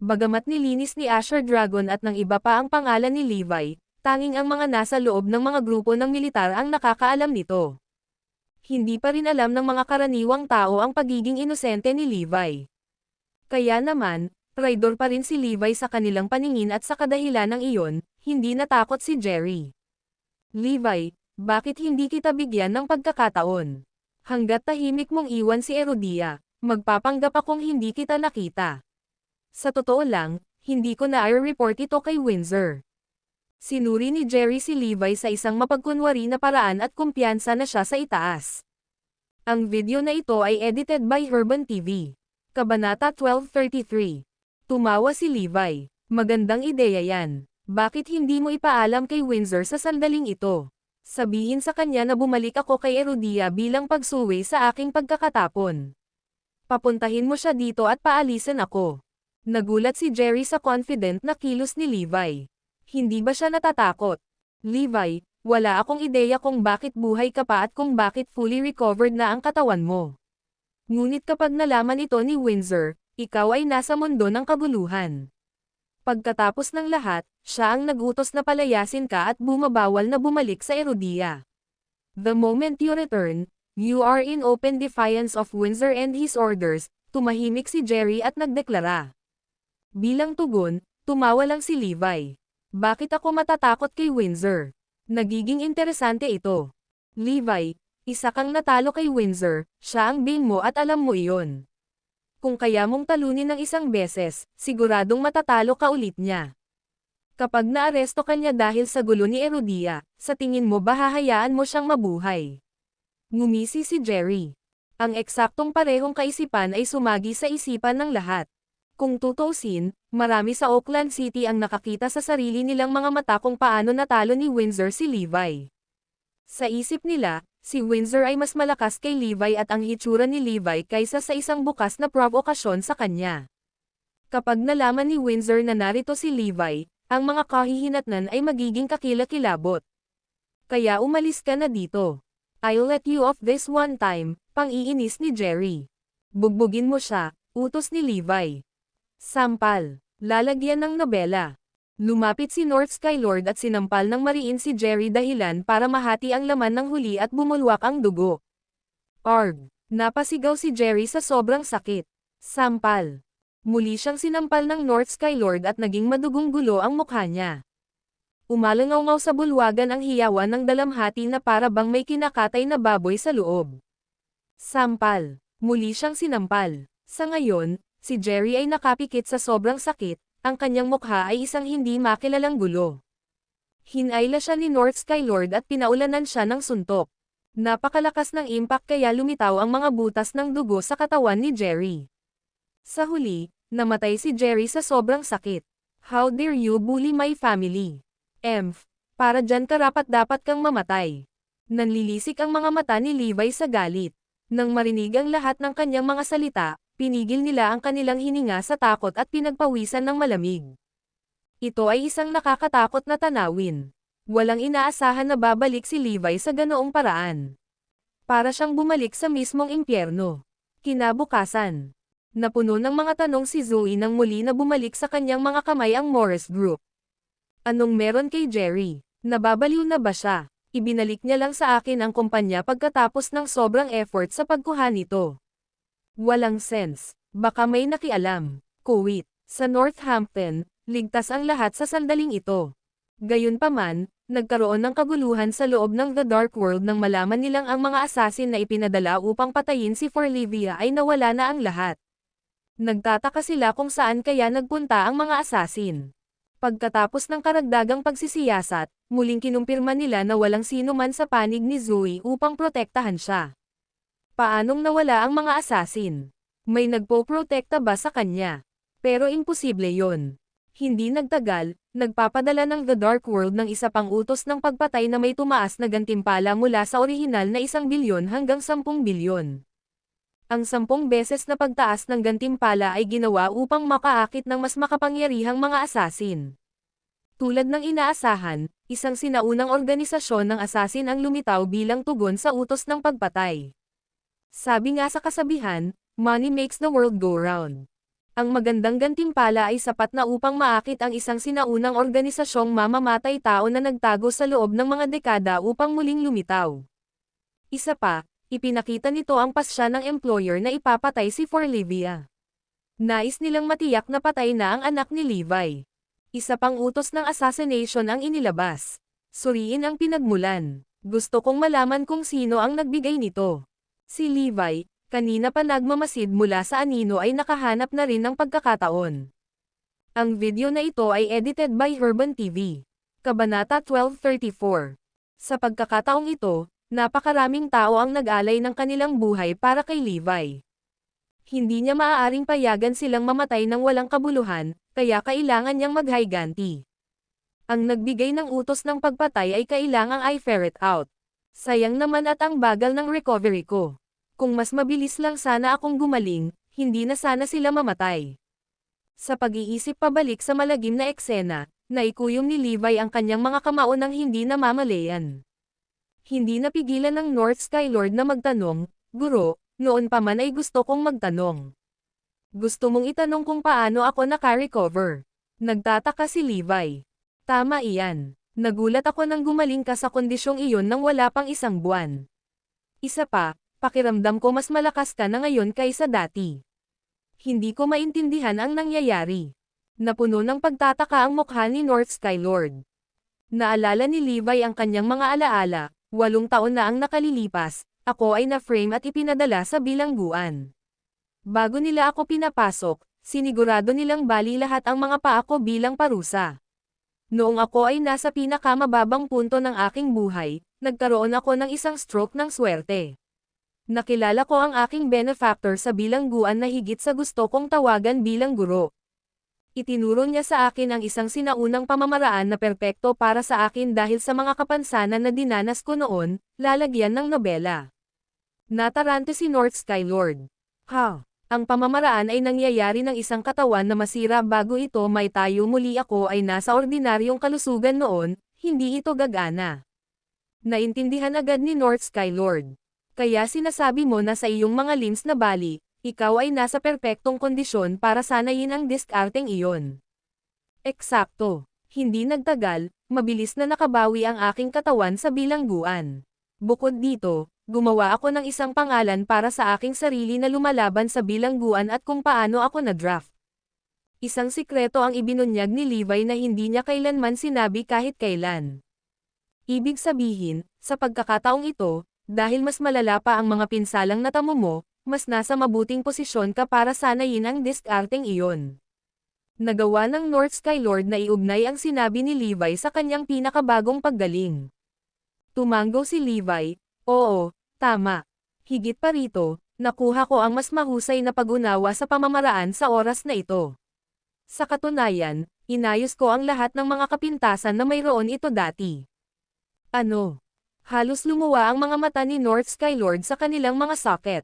Bagamat nilinis ni Asher Dragon at ng iba pa ang pangalan ni Levi, tanging ang mga nasa loob ng mga grupo ng militar ang nakakaalam nito. Hindi pa rin alam ng mga karaniwang tao ang pagiging inosente ni Levi. Kaya naman, traidor pa rin si Levi sa kanilang paningin at sa kadahilan ng iyon, hindi natakot si Jerry. Levi, bakit hindi kita bigyan ng pagkakataon? Hanggat tahimik mong iwan si Herodia, magpapanggap akong hindi kita nakita. Sa totoo lang, hindi ko na i-report ito kay Windsor. Sinuri ni Jerry si Levi sa isang mapagkunwari na paraan at kumpiyansa na siya sa itaas. Ang video na ito ay edited by Urban TV. Kabanata 1233. Tumawa si Levi. Magandang ideya yan. Bakit hindi mo ipaalam kay Windsor sa sandaling ito? Sabihin sa kanya na bumalik ako kay Herodia bilang pagsuwi sa aking pagkakatapon. Papuntahin mo siya dito at paalisin ako. Nagulat si Jerry sa confident na kilos ni Levi. Hindi ba siya natatakot? Levi, wala akong ideya kung bakit buhay ka pa at kung bakit fully recovered na ang katawan mo. Ngunit kapag nalaman ito ni Windsor, ikaw ay nasa mundo ng kabuluhan. Pagkatapos ng lahat, siya ang nagutos na palayasin ka at bumabawal na bumalik sa Herodia. The moment you return, you are in open defiance of Windsor and his orders, tumahimik si Jerry at nagdeklara. Bilang tugon, tumawa lang si Levi. Bakit ako matatakot kay Windsor? Nagiging interesante ito. Levi, isa kang natalo kay Windsor, siya ang bane mo at alam mo iyon. Kung kaya mong talunin ng isang beses, siguradong matatalo ka ulit niya. Kapag naaresto ka niya dahil sa gulo ni Erudia, sa tingin mo ba hahayaan mo siyang mabuhay? Ngumisi si Jerry. Ang eksaktong parehong kaisipan ay sumagi sa isipan ng lahat. Kung tutuusin, marami sa Oakland City ang nakakita sa sarili nilang mga mata kung paano natalo ni Windsor si Levi. Sa isip nila, si Windsor ay mas malakas kay Levi at ang hitsura ni Levi kaysa sa isang bukas na provokasyon sa kanya. Kapag nalaman ni Windsor na narito si Levi, ang mga kahihinatnan ay magiging kakilakilabot. Kaya umalis ka na dito. I'll let you off this one time, pang-iinis ni Jerry. Bugbugin mo siya, utos ni Levi. Sampal. Lalagyan ng nobela. Lumapit si North Skylord at sinampal ng mariin si Jerry dahilan para mahati ang laman ng huli at bumulwak ang dugo. Arg! Napasigaw si Jerry sa sobrang sakit. Sampal. Muli siyang sinampal ng North Skylord at naging madugong gulo ang mukha niya. Umalangaw sa bulwagan ang hiyawan ng dalamhati na para bang may kinakatay na baboy sa loob. Sampal. Muli siyang sinampal. Sa ngayon, si Jerry ay nakapikit sa sobrang sakit, ang kanyang mukha ay isang hindi makilalang gulo. Hinayla siya ni North Skylord at pinaulanan siya ng suntok. Napakalakas ng impact kaya lumitaw ang mga butas ng dugo sa katawan ni Jerry. Sa huli, namatay si Jerry sa sobrang sakit. How dare you bully my family? Para dyan karapat-dapat kang mamatay. Nanlilisik ang mga mata ni Levi sa galit. Nang marinig ang lahat ng kanyang mga salita, pinigil nila ang kanilang hininga sa takot at pinagpawisan ng malamig. Ito ay isang nakakatakot na tanawin. Walang inaasahan na babalik si Levi sa ganoong paraan. Para siyang bumalik sa mismong impyerno. Kinabukasan. Napuno ng mga tanong si Zoe nang muli na bumalik sa kanyang mga kamay ang Morris Group. Anong meron kay Jerry? Nababaliw na ba siya? Ibinalik niya lang sa akin ang kumpanya pagkatapos ng sobrang effort sa pagkuha nito. Walang sense. Baka may nakialam. Kuwait. Sa Northampton, ligtas ang lahat sa sandaling ito. Gayunpaman, nagkaroon ng kaguluhan sa loob ng The Dark World nang malaman nilang ang mga assassin na ipinadala upang patayin si Forlivia ay nawala na ang lahat. Nagtataka sila kung saan kaya nagpunta ang mga assassin. Pagkatapos ng karagdagang pagsisiyasat, muling kinumpirma nila na walang sino man sa panig ni Zoe upang protektahan siya. Paanong nawala ang mga assassin? May nagpoprotekta ba sa kanya? Pero imposible yon. Hindi nagtagal, nagpapadala ng The Dark World ng isa pang utos ng pagpatay na may tumaas na gantimpala mula sa orihinal na 1 bilyon hanggang 10 bilyon. Ang 10 beses na pagtaas ng gantimpala ay ginawa upang makaakit ng mas makapangyarihang mga assassin. Tulad ng inaasahan, isang sinaunang organisasyon ng assassin ang lumitaw bilang tugon sa utos ng pagpatay. Sabi nga sa kasabihan, money makes the world go round. Ang magandang gantimpala ay sapat na upang maakit ang isang sinaunang organisasyong mamamatay tao na nagtago sa loob ng mga dekada upang muling lumitaw. Isa pa, ipinakita nito ang pasya ng employer na ipapatay si Forlivia. Nais nilang matiyak na patay na ang anak ni Levi. Isa pang utos ng assassination ang inilabas. Suriin ang pinagmulan. Gusto kong malaman kung sino ang nagbigay nito. Si Levi, kanina pa nagmamasid mula sa anino ay nakahanap na rin ng pagkakataon. Ang video na ito ay edited by Herban TV. Kabanata 1234. Sa pagkakataong ito, napakaraming tao ang nag-alay ng kanilang buhay para kay Levi. Hindi niya maaaring payagan silang mamatay ng walang kabuluhan, kaya kailangan niyang maghiganti. Ang nagbigay ng utos ng pagpatay ay kailangang i-ferret out. Sayang naman at ang bagal ng recovery ko. Kung mas mabilis lang sana akong gumaling, hindi na sana sila mamatay. Sa pag-iisip pabalik sa malagim na eksena, naikuyom ni Levi ang kanyang mga kamao nang hindi namamalayan. Hindi napigilan ng North Skylord na magtanong, "Guro, noon pa man ay gusto kong magtanong. Gusto mong itanong kung paano ako naka-recover?" Nagtataka si Levi. "Tama iyan. Nagulat ako nang gumaling ka sa kondisyong iyon nang wala pang 1 buwan. Isa pa, pakiramdam ko mas malakas ka na ngayon kaysa dati. Hindi ko maintindihan ang nangyayari." Napuno ng pagtataka ang mukha ni North Skylord. Naalala ni Levi ang kanyang mga alaala. 8 taon na ang nakalilipas, ako ay na-frame at ipinadala sa bilangguan. Bago nila ako pinapasok, sinigurado nilang bali lahat ang mga paa ko bilang parusa. Noong ako ay nasa pinakamababang punto ng aking buhay, nagkaroon ako ng isang stroke ng swerte. Nakilala ko ang aking benefactor sa bilangguan na higit sa gusto kong tawagan bilang guro. Itinuro niya sa akin ang isang sinaunang pamamaraan na perpekto para sa akin dahil sa mga kapansanan na dinanas ko noon, lalagyan ng nobela. Natarante si North Skylord. Ang pamamaraan ay nangyayari ng isang katawan na masira bago ito may tayo muli ako ay nasa ordinaryong kalusugan noon, hindi ito gagana. Naintindihan agad ni North Skylord. Kaya sinasabi mo na sa iyong mga limbs na bali, ikaw ay nasa perpektong kondisyon para sanayin ang diskarteng iyon. Eksakto. Hindi nagtagal, mabilis na nakabawi ang aking katawan sa bilangguan. Bukod dito, gumawa ako ng isang pangalan para sa aking sarili na lumalaban sa bilangguan at kung paano ako na-draft. Isang sikreto ang ibinunyag ni Levi na hindi niya kailanman sinabi kahit kailan. Ibig sabihin, sa pagkakataong ito, dahil mas malala pa ang mga pinsalang natamo mo, mas nasa mabuting posisyon ka para sanayin ang diskarteng iyon. Nagawa ng North Skylord na iugnay ang sinabi ni Levi sa kanyang pinakabagong paggaling. Tumango si Levi, oo, tama. Higit pa rito, nakuha ko ang mas mahusay na pag-unawa sa pamamaraan sa oras na ito. Sa katunayan, inayos ko ang lahat ng mga kapintasan na mayroon ito dati. Ano? Halos lumuwa ang mga mata ni North Skylord sa kanilang mga socket.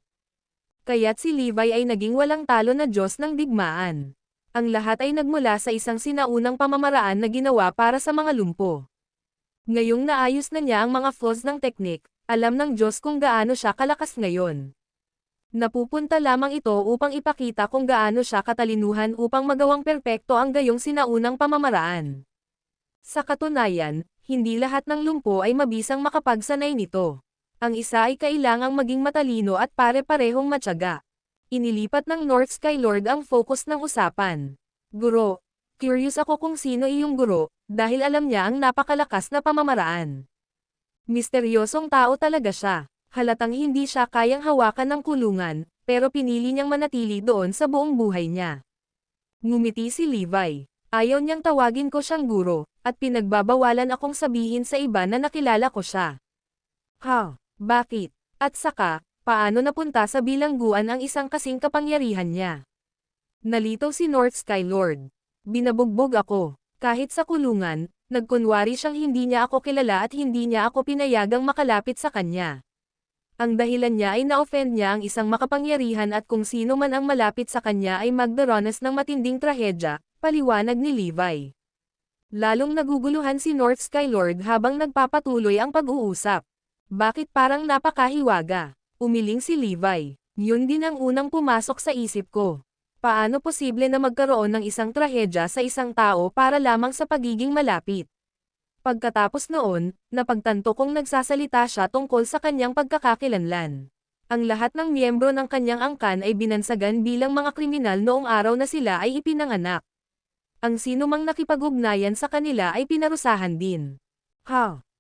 Kaya't si Levi ay naging walang talo na Diyos ng digmaan. Ang lahat ay nagmula sa isang sinaunang pamamaraan na ginawa para sa mga lumpo. Ngayong naayos na niya ang mga flaws ng teknik, alam ng Diyos kung gaano siya kalakas ngayon. Napupunta lamang ito upang ipakita kung gaano siya katalinuhan upang magawang perpekto ang gayong sinaunang pamamaraan. Sa katunayan, hindi lahat ng lumpo ay mabisang makapagsanay nito. Ang isa ay kailangang maging matalino at pare-parehong matyaga. Inilipat ng North Skylord ang focus ng usapan. Guro, curious ako kung sino iyong guro, dahil alam niya ang napakalakas na pamamaraan. Misteryosong tao talaga siya. Halatang hindi siya kayang hawakan ng kulungan, pero pinili niyang manatili doon sa buong buhay niya. Ngumiti si Levi. Ayaw niyang tawagin ko siyang guro, at pinagbabawalan akong sabihin sa iba na nakilala ko siya. Bakit? At saka, paano napunta sa bilangguan ang isang kasing kapangyarihan niya? Nalitaw si North Skylord. Binabugbog ako. Kahit sa kulungan, nagkunwari siyang hindi niya ako kilala at hindi niya ako pinayagang makalapit sa kanya. Ang dahilan niya ay na-offend niya ang isang makapangyarihan at kung sino man ang malapit sa kanya ay magdaranas ng matinding trahedya, paliwanag ni Levi. Lalong naguguluhan si North Skylord habang nagpapatuloy ang pag-uusap. Bakit parang napakahiwaga? Umiling si Levi. Yun din ang unang pumasok sa isip ko. Paano posible na magkaroon ng isang trahedya sa isang tao para lamang sa pagiging malapit? Pagkatapos noon, napagtanto kong nagsasalita siya tungkol sa kanyang pagkakakilanlan. Ang lahat ng miyembro ng kanyang angkan ay binansagan bilang mga kriminal noong araw na sila ay ipinanganak. Ang sinumang nakipag-ugnayan sa kanila ay pinarusahan din.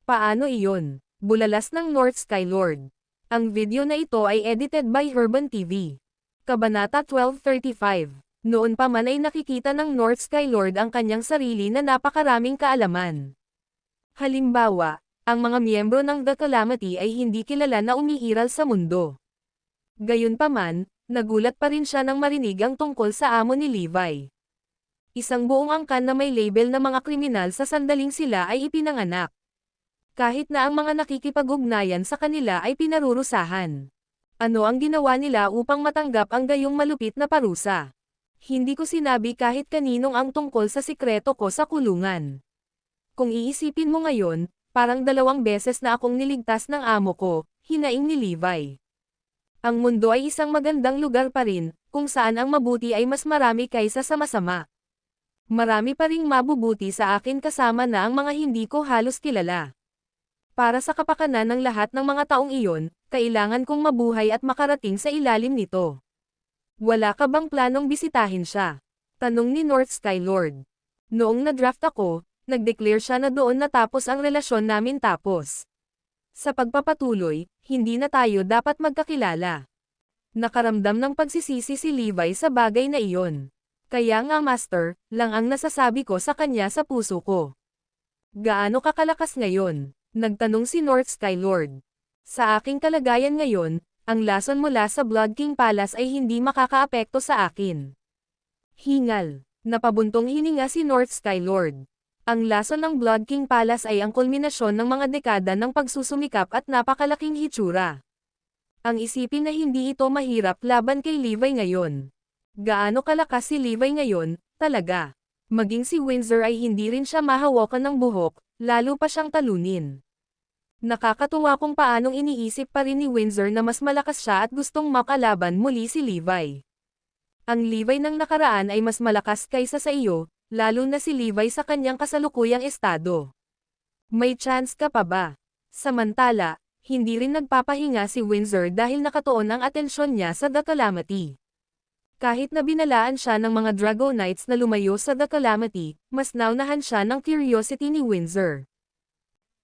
Paano iyon? Bulalas ng North Skylord. Ang video na ito ay edited by Herban TV. Kabanata 1235. Noon pa man ay nakikita ng North Skylord ang kanyang sarili na napakaraming kaalaman. Halimbawa, ang mga miyembro ng The Calamity ay hindi kilala na umiiral sa mundo. Gayunpaman, nagulat pa rin siya nang marinig ang tungkol sa amo ni Levi. Isang buong angkan na may label na mga kriminal sa sandaling sila ay ipinanganak. Kahit na ang mga nakikipag-ugnayan sa kanila ay pinarurusahan. Ano ang ginawa nila upang matanggap ang gayong malupit na parusa? Hindi ko sinabi kahit kaninong ang tungkol sa sikreto ko sa kulungan. Kung iisipin mo ngayon, parang 2 beses na akong niligtas ng amo ko, hinaing ni Levi. Ang mundo ay isang magandang lugar pa rin, kung saan ang mabuti ay mas marami kaysa sa masama. Marami pa ring mabubuti sa akin kasama na ang mga hindi ko halos kilala. Para sa kapakanan ng lahat ng mga taong iyon, kailangan kong mabuhay at makarating sa ilalim nito. Wala ka bang planong bisitahin siya? Tanong ni North Skylord. Noong na-draft ako, nag-declare siya na doon natapos ang relasyon namin tapos. Sa pagpapatuloy, hindi na tayo dapat magkakilala. Nakaramdam ng pagsisisi si Levi sa bagay na iyon. Kaya nga master, lang ang nasasabi ko sa kanya sa puso ko. Gaano ka kalakas ngayon? Nagtanong si North Skylord. Sa aking kalagayan ngayon, ang lason mula sa Blood King Palace ay hindi makakaapekto sa akin. Hingal. Napabuntong hininga si North Skylord. Ang lason ng Blood King Palace ay ang kulminasyon ng mga dekada ng pagsusumikap at napakalaking hitsura. Ang isipin na hindi ito mahirap laban kay Levi ngayon. Gaano kalakas si Levi ngayon, talaga. Maging si Windsor ay hindi rin siya mahawakan ng buhok, lalo pa siyang talunin. Nakakatuwa kung paanong iniisip pa rin ni Windsor na mas malakas siya at gustong makalaban muli si Levi. Ang Levi ng nakaraan ay mas malakas kaysa sa iyo, lalo na si Levi sa kanyang kasalukuyang estado. May chance ka pa ba? Samantala, hindi rin nagpapahinga si Windsor dahil nakatuon ang atensyon niya sa The Calamity. Kahit na binalaan siya ng mga Dragonites na lumayo sa The Calamity, mas naunahan siya ng curiosity ni Windsor.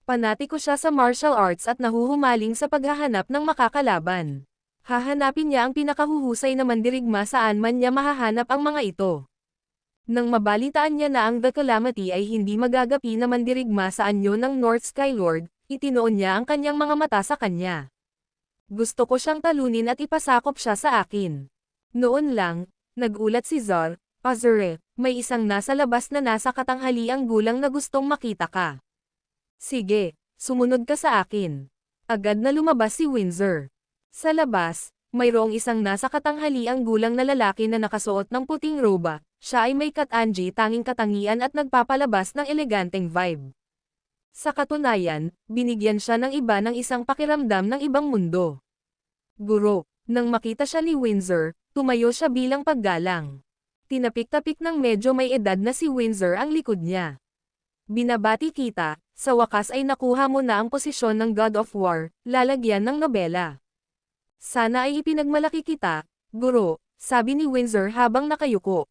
Panatiko siya sa martial arts at nahuhumaling sa paghahanap ng makakalaban. Hahanapin niya ang pinakahuhusay na mandirigma saan man niya mahahanap ang mga ito. Nang mabalitaan niya na ang The Calamity ay hindi magagapi na mandirigma sa anyo ng North Skylord, itinoon niya ang kanyang mga mata sa kanya. Gusto ko siyang talunin at ipasakop siya sa akin. Noon lang, nagulat si Zar, Azure, may isang nasa labas na nasa katanghaliang gulang na gustong makita ka. Sige, sumunod ka sa akin. Agad na lumabas si Windsor. Sa labas, mayroong isang nasa katanghaliang gulang na lalaki na nakasuot ng puting roba. Siya ay may katanji tanging katangian at nagpapalabas ng eleganteng vibe. Sa katunayan, binigyan siya ng iba ng isang pakiramdam ng ibang mundo. Guro, nang makita siya ni Windsor, tumayo siya bilang paggalang. Tinapik-tapik ng medyo may edad na si Windsor ang likod niya. Binabati kita, sa wakas ay nakuha mo na ang posisyon ng God of War, lalagyan ng nobela. Sana ay ipinagmalaki kita, guro, sabi ni Windsor habang nakayuko.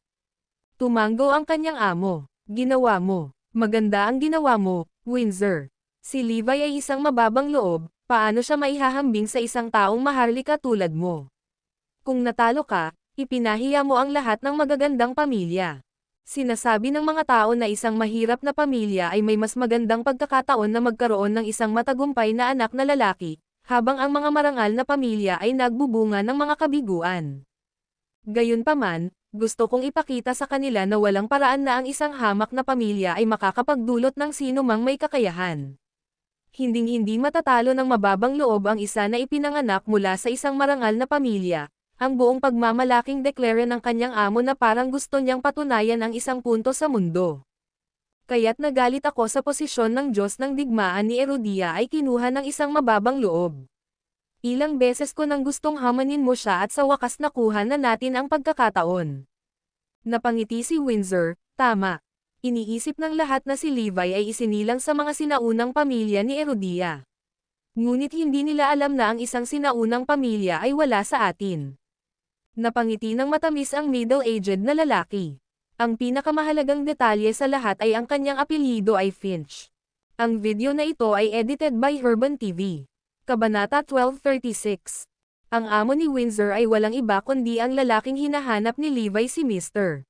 Tumango ang kanyang amo. Ginawa mo. Maganda ang ginawa mo, Windsor. Si Levi ay isang mababang loob, paano siya maihahambing sa isang taong maharlika tulad mo? Kung natalo ka, ipinahiya mo ang lahat ng magagandang pamilya. Sinasabi ng mga tao na isang mahirap na pamilya ay may mas magandang pagkakataon na magkaroon ng isang matagumpay na anak na lalaki, habang ang mga marangal na pamilya ay nagbubunga ng mga kabiguan. Gayunpaman, gusto kong ipakita sa kanila na walang paraan na ang isang hamak na pamilya ay makakapagdulot ng sino mang may kakayahan. Hinding-hindi matatalo ng mababang loob ang isa na ipinanganak mula sa isang marangal na pamilya. Ang buong pagmamalaking deklara ng kanyang amo na parang gusto niyang patunayan ang isang punto sa mundo. Kaya't nagalit ako sa posisyon ng Diyos ng digmaan ni Erudia ay kinuha ng isang mababang loob. Ilang beses ko nang gustong hamanin mo siya at sa wakas nakuha na natin ang pagkakataon. Napangiti si Windsor, tama. Iniisip ng lahat na si Levi ay isinilang sa mga sinaunang pamilya ni Erudia. Ngunit hindi nila alam na ang isang sinaunang pamilya ay wala sa atin. Napangiti ng matamis ang middle-aged na lalaki. Ang pinakamahalagang detalye sa lahat ay ang kanyang apelyido ay Finch. Ang video na ito ay edited by Urban TV. Kabanata 1236. Ang amo ni Windsor ay walang iba kundi ang lalaking hinahanap ni Levi si Mr.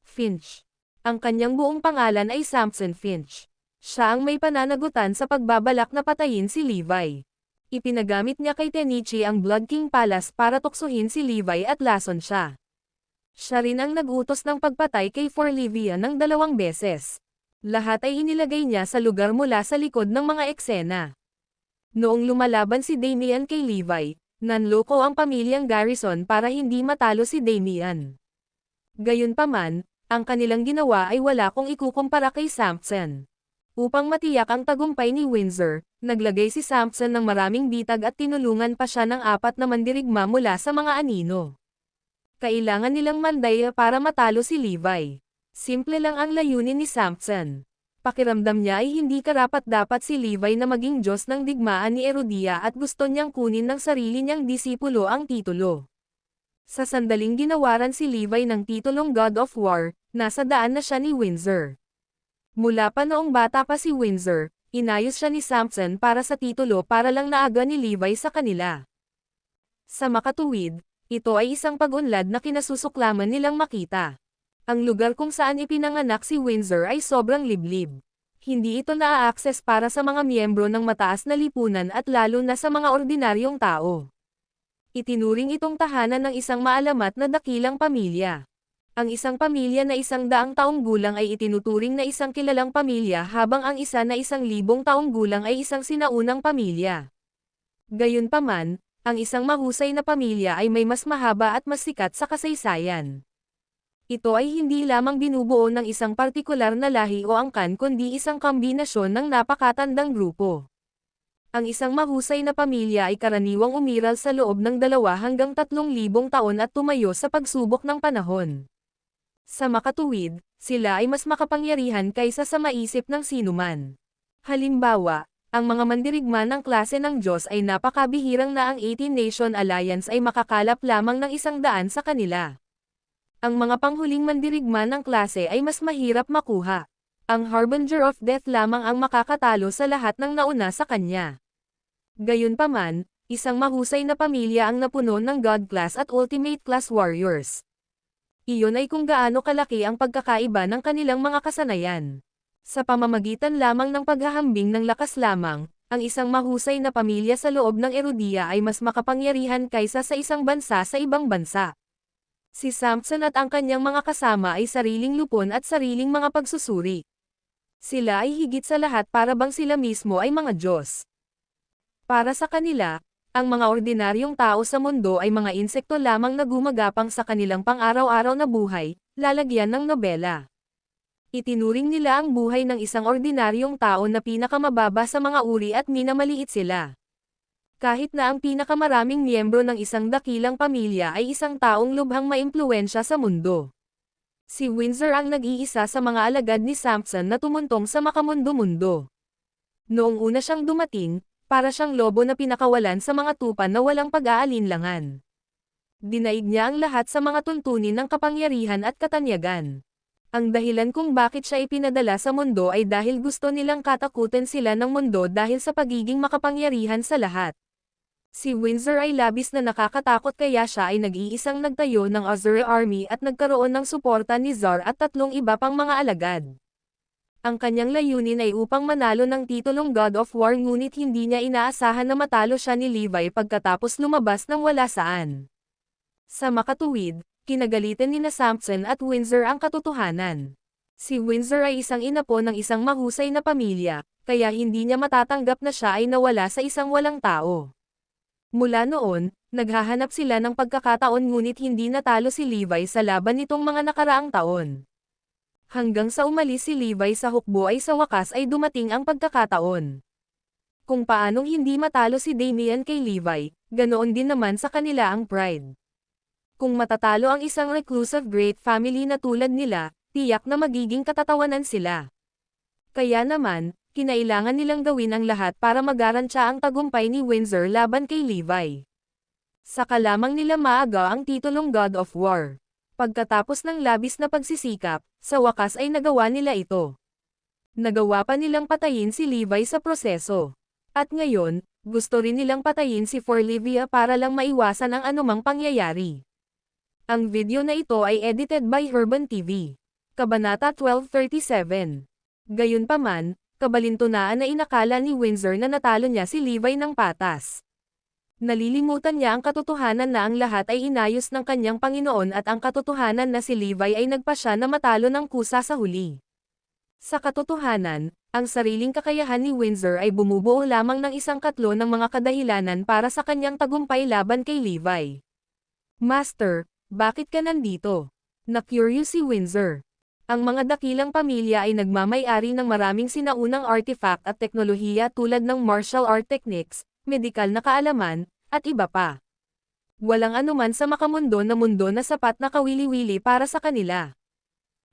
Finch. Ang kanyang buong pangalan ay Samson Finch. Siya ang may pananagutan sa pagbabalak na patayin si Levi. Ipinagamit niya kay Tenichi ang Blood King Palace para tuksuhin si Levi at lason siya. Siya rin ang nag-utos ng pagpatay kay Forlivia ng 2 beses. Lahat ay inilagay niya sa lugar mula sa likod ng mga eksena. Noong lumalaban si Damian kay Levi, nanloko ang pamilyang Garrison para hindi matalo si Damian. Gayunpaman, ang kanilang ginawa ay wala kong ikukumpara kay Samson. Upang matiyak ang tagumpay ni Windsor, naglagay si Samson ng maraming bitag at tinulungan pa siya ng 4 na mandirigma mula sa mga anino. Kailangan nilang mandaya para matalo si Levi. Simple lang ang layunin ni Samson. Pakiramdam niya ay hindi karapat-dapat si Levi na maging Diyos ng digmaan ni Erudia at gusto niyang kunin ng sarili niyang disipulo ang titulo. Sa sandaling ginawaran si Levi ng titulong God of War, nasa daan na siya ni Windsor. Mula pa noong bata pa si Windsor, inayos siya ni Samson para sa titulo para lang naaga ni Levi sa kanila. Sa makatuwid, ito ay isang pag-unlad na kinasusuklaman nilang makita. Ang lugar kung saan ipinanganak si Windsor ay sobrang liblib. Hindi ito naa-access para sa mga miyembro ng mataas na lipunan at lalo na sa mga ordinaryong tao. Itinuring itong tahanan ng isang maalamat na dakilang pamilya. Ang isang pamilya na 100 taong gulang ay itinuturing na isang kilalang pamilya habang ang isa na 1,000 taong gulang ay isang sinaunang pamilya. Gayunpaman, ang isang mahusay na pamilya ay may mas mahaba at mas sikat sa kasaysayan. Ito ay hindi lamang binubuo ng isang partikular na lahi o angkan kundi isang kombinasyon ng napakatandang grupo. Ang isang mahusay na pamilya ay karaniwang umiral sa loob ng 2 hanggang 3,000 taon at tumayo sa pagsubok ng panahon. Sa makatuwid, sila ay mas makapangyarihan kaysa sa maisip ng sinuman. Halimbawa, ang mga mandirigma ng klase ng Diyos ay napakabihirang na ang 18-Nation Alliance ay makakalap lamang ng 100 sa kanila. Ang mga panghuling mandirigma ng klase ay mas mahirap makuha. Ang Harbinger of Death lamang ang makakatalo sa lahat ng nauna sa kanya. Gayunpaman, isang mahusay na pamilya ang napuno ng God Class at Ultimate Class Warriors. Iyon ay kung gaano kalaki ang pagkakaiba ng kanilang mga kasanayan. Sa pamamagitan lamang ng paghahambing ng lakas lamang, ang isang mahusay na pamilya sa loob ng Erudia ay mas makapangyarihan kaysa sa isang bansa sa ibang bansa. Si Samson at ang kanyang mga kasama ay sariling lupon at sariling mga pagsusuri. Sila ay higit sa lahat para bang sila mismo ay mga Diyos. Para sa kanila, ang mga ordinaryong tao sa mundo ay mga insekto lamang na gumagapang sa kanilang pang-araw-araw na buhay, lalagyan ng nobela. Itinuring nila ang buhay ng isang ordinaryong tao na pinakamababa sa mga uri at minamaliit sila. Kahit na ang pinakamaraming miyembro ng isang dakilang pamilya ay isang taong lubhang maimpluwensya sa mundo. Si Windsor ang nag-iisa sa mga alagad ni Samson na tumuntong sa makamundo-mundo. Noong una siyang dumating, para siyang lobo na pinakawalan sa mga tupa na walang pag-aalinlangan. Dinaig niya ang lahat sa mga tuntunin ng kapangyarihan at katanyagan. Ang dahilan kung bakit siya ipinadala sa mundo ay dahil gusto nilang katakutin sila ng mundo dahil sa pagiging makapangyarihan sa lahat. Si Windsor ay labis na nakakatakot kaya siya ay nag-iisang nagtayo ng Azure Army at nagkaroon ng suporta ni Zar at 3 iba pang mga alagad. Ang kanyang layunin ay upang manalo ng titulong God of War ngunit hindi niya inaasahan na matalo siya ni Levi pagkatapos lumabas ng wala saan. Sa makatuwid, kinagalitan ni Samson at Windsor ang katotohanan. Si Windsor ay isang inapo ng isang mahusay na pamilya, kaya hindi niya matatanggap na siya ay nawala sa isang walang tao. Mula noon, naghahanap sila ng pagkakataon ngunit hindi natalo si Levi sa laban nitong mga nakaraang taon. Hanggang sa umalis si Levi sa hukbo ay sa wakas ay dumating ang pagkakataon. Kung paanong hindi matalo si Damian kay Levi, ganoon din naman sa kanila ang Pride. Kung matatalo ang isang reclusive great family na tulad nila, tiyak na magiging katatawanan sila. Kaya naman, kinailangan nilang gawin ang lahat para magarantya ang tagumpay ni Windsor laban kay Levi. Saka lamang nila maaga ang titulong God of War. Pagkatapos ng labis na pagsisikap, sa wakas ay nagawa nila ito. Nagawa pa nilang patayin si Levi sa proseso. At ngayon, gusto rin nilang patayin si Forlivia para lang maiwasan ang anumang pangyayari. Ang video na ito ay edited by Herban TV. Kabanata 1237. Gayunpaman, kabalintunaan na inakala ni Windsor na natalo niya si Levi ng patas. Nalilimutan niya ang katotohanan na ang lahat ay inayos ng kanyang Panginoon at ang katotohanan na si Levi ay nagpasya na matalo ng kusa sa huli. Sa katotohanan, ang sariling kakayahan ni Windsor ay bumubuo lamang ng 1/4 ng mga kadahilanan para sa kanyang tagumpay laban kay Levi. Master, bakit ka nandito? Na-curious si Windsor. Ang mga dakilang pamilya ay nagmamay-ari ng maraming sinaunang artifact at teknolohiya tulad ng martial art techniques, medikal na kaalaman, at iba pa. Walang anuman sa makamundo na mundo na sapat na kawili-wili para sa kanila.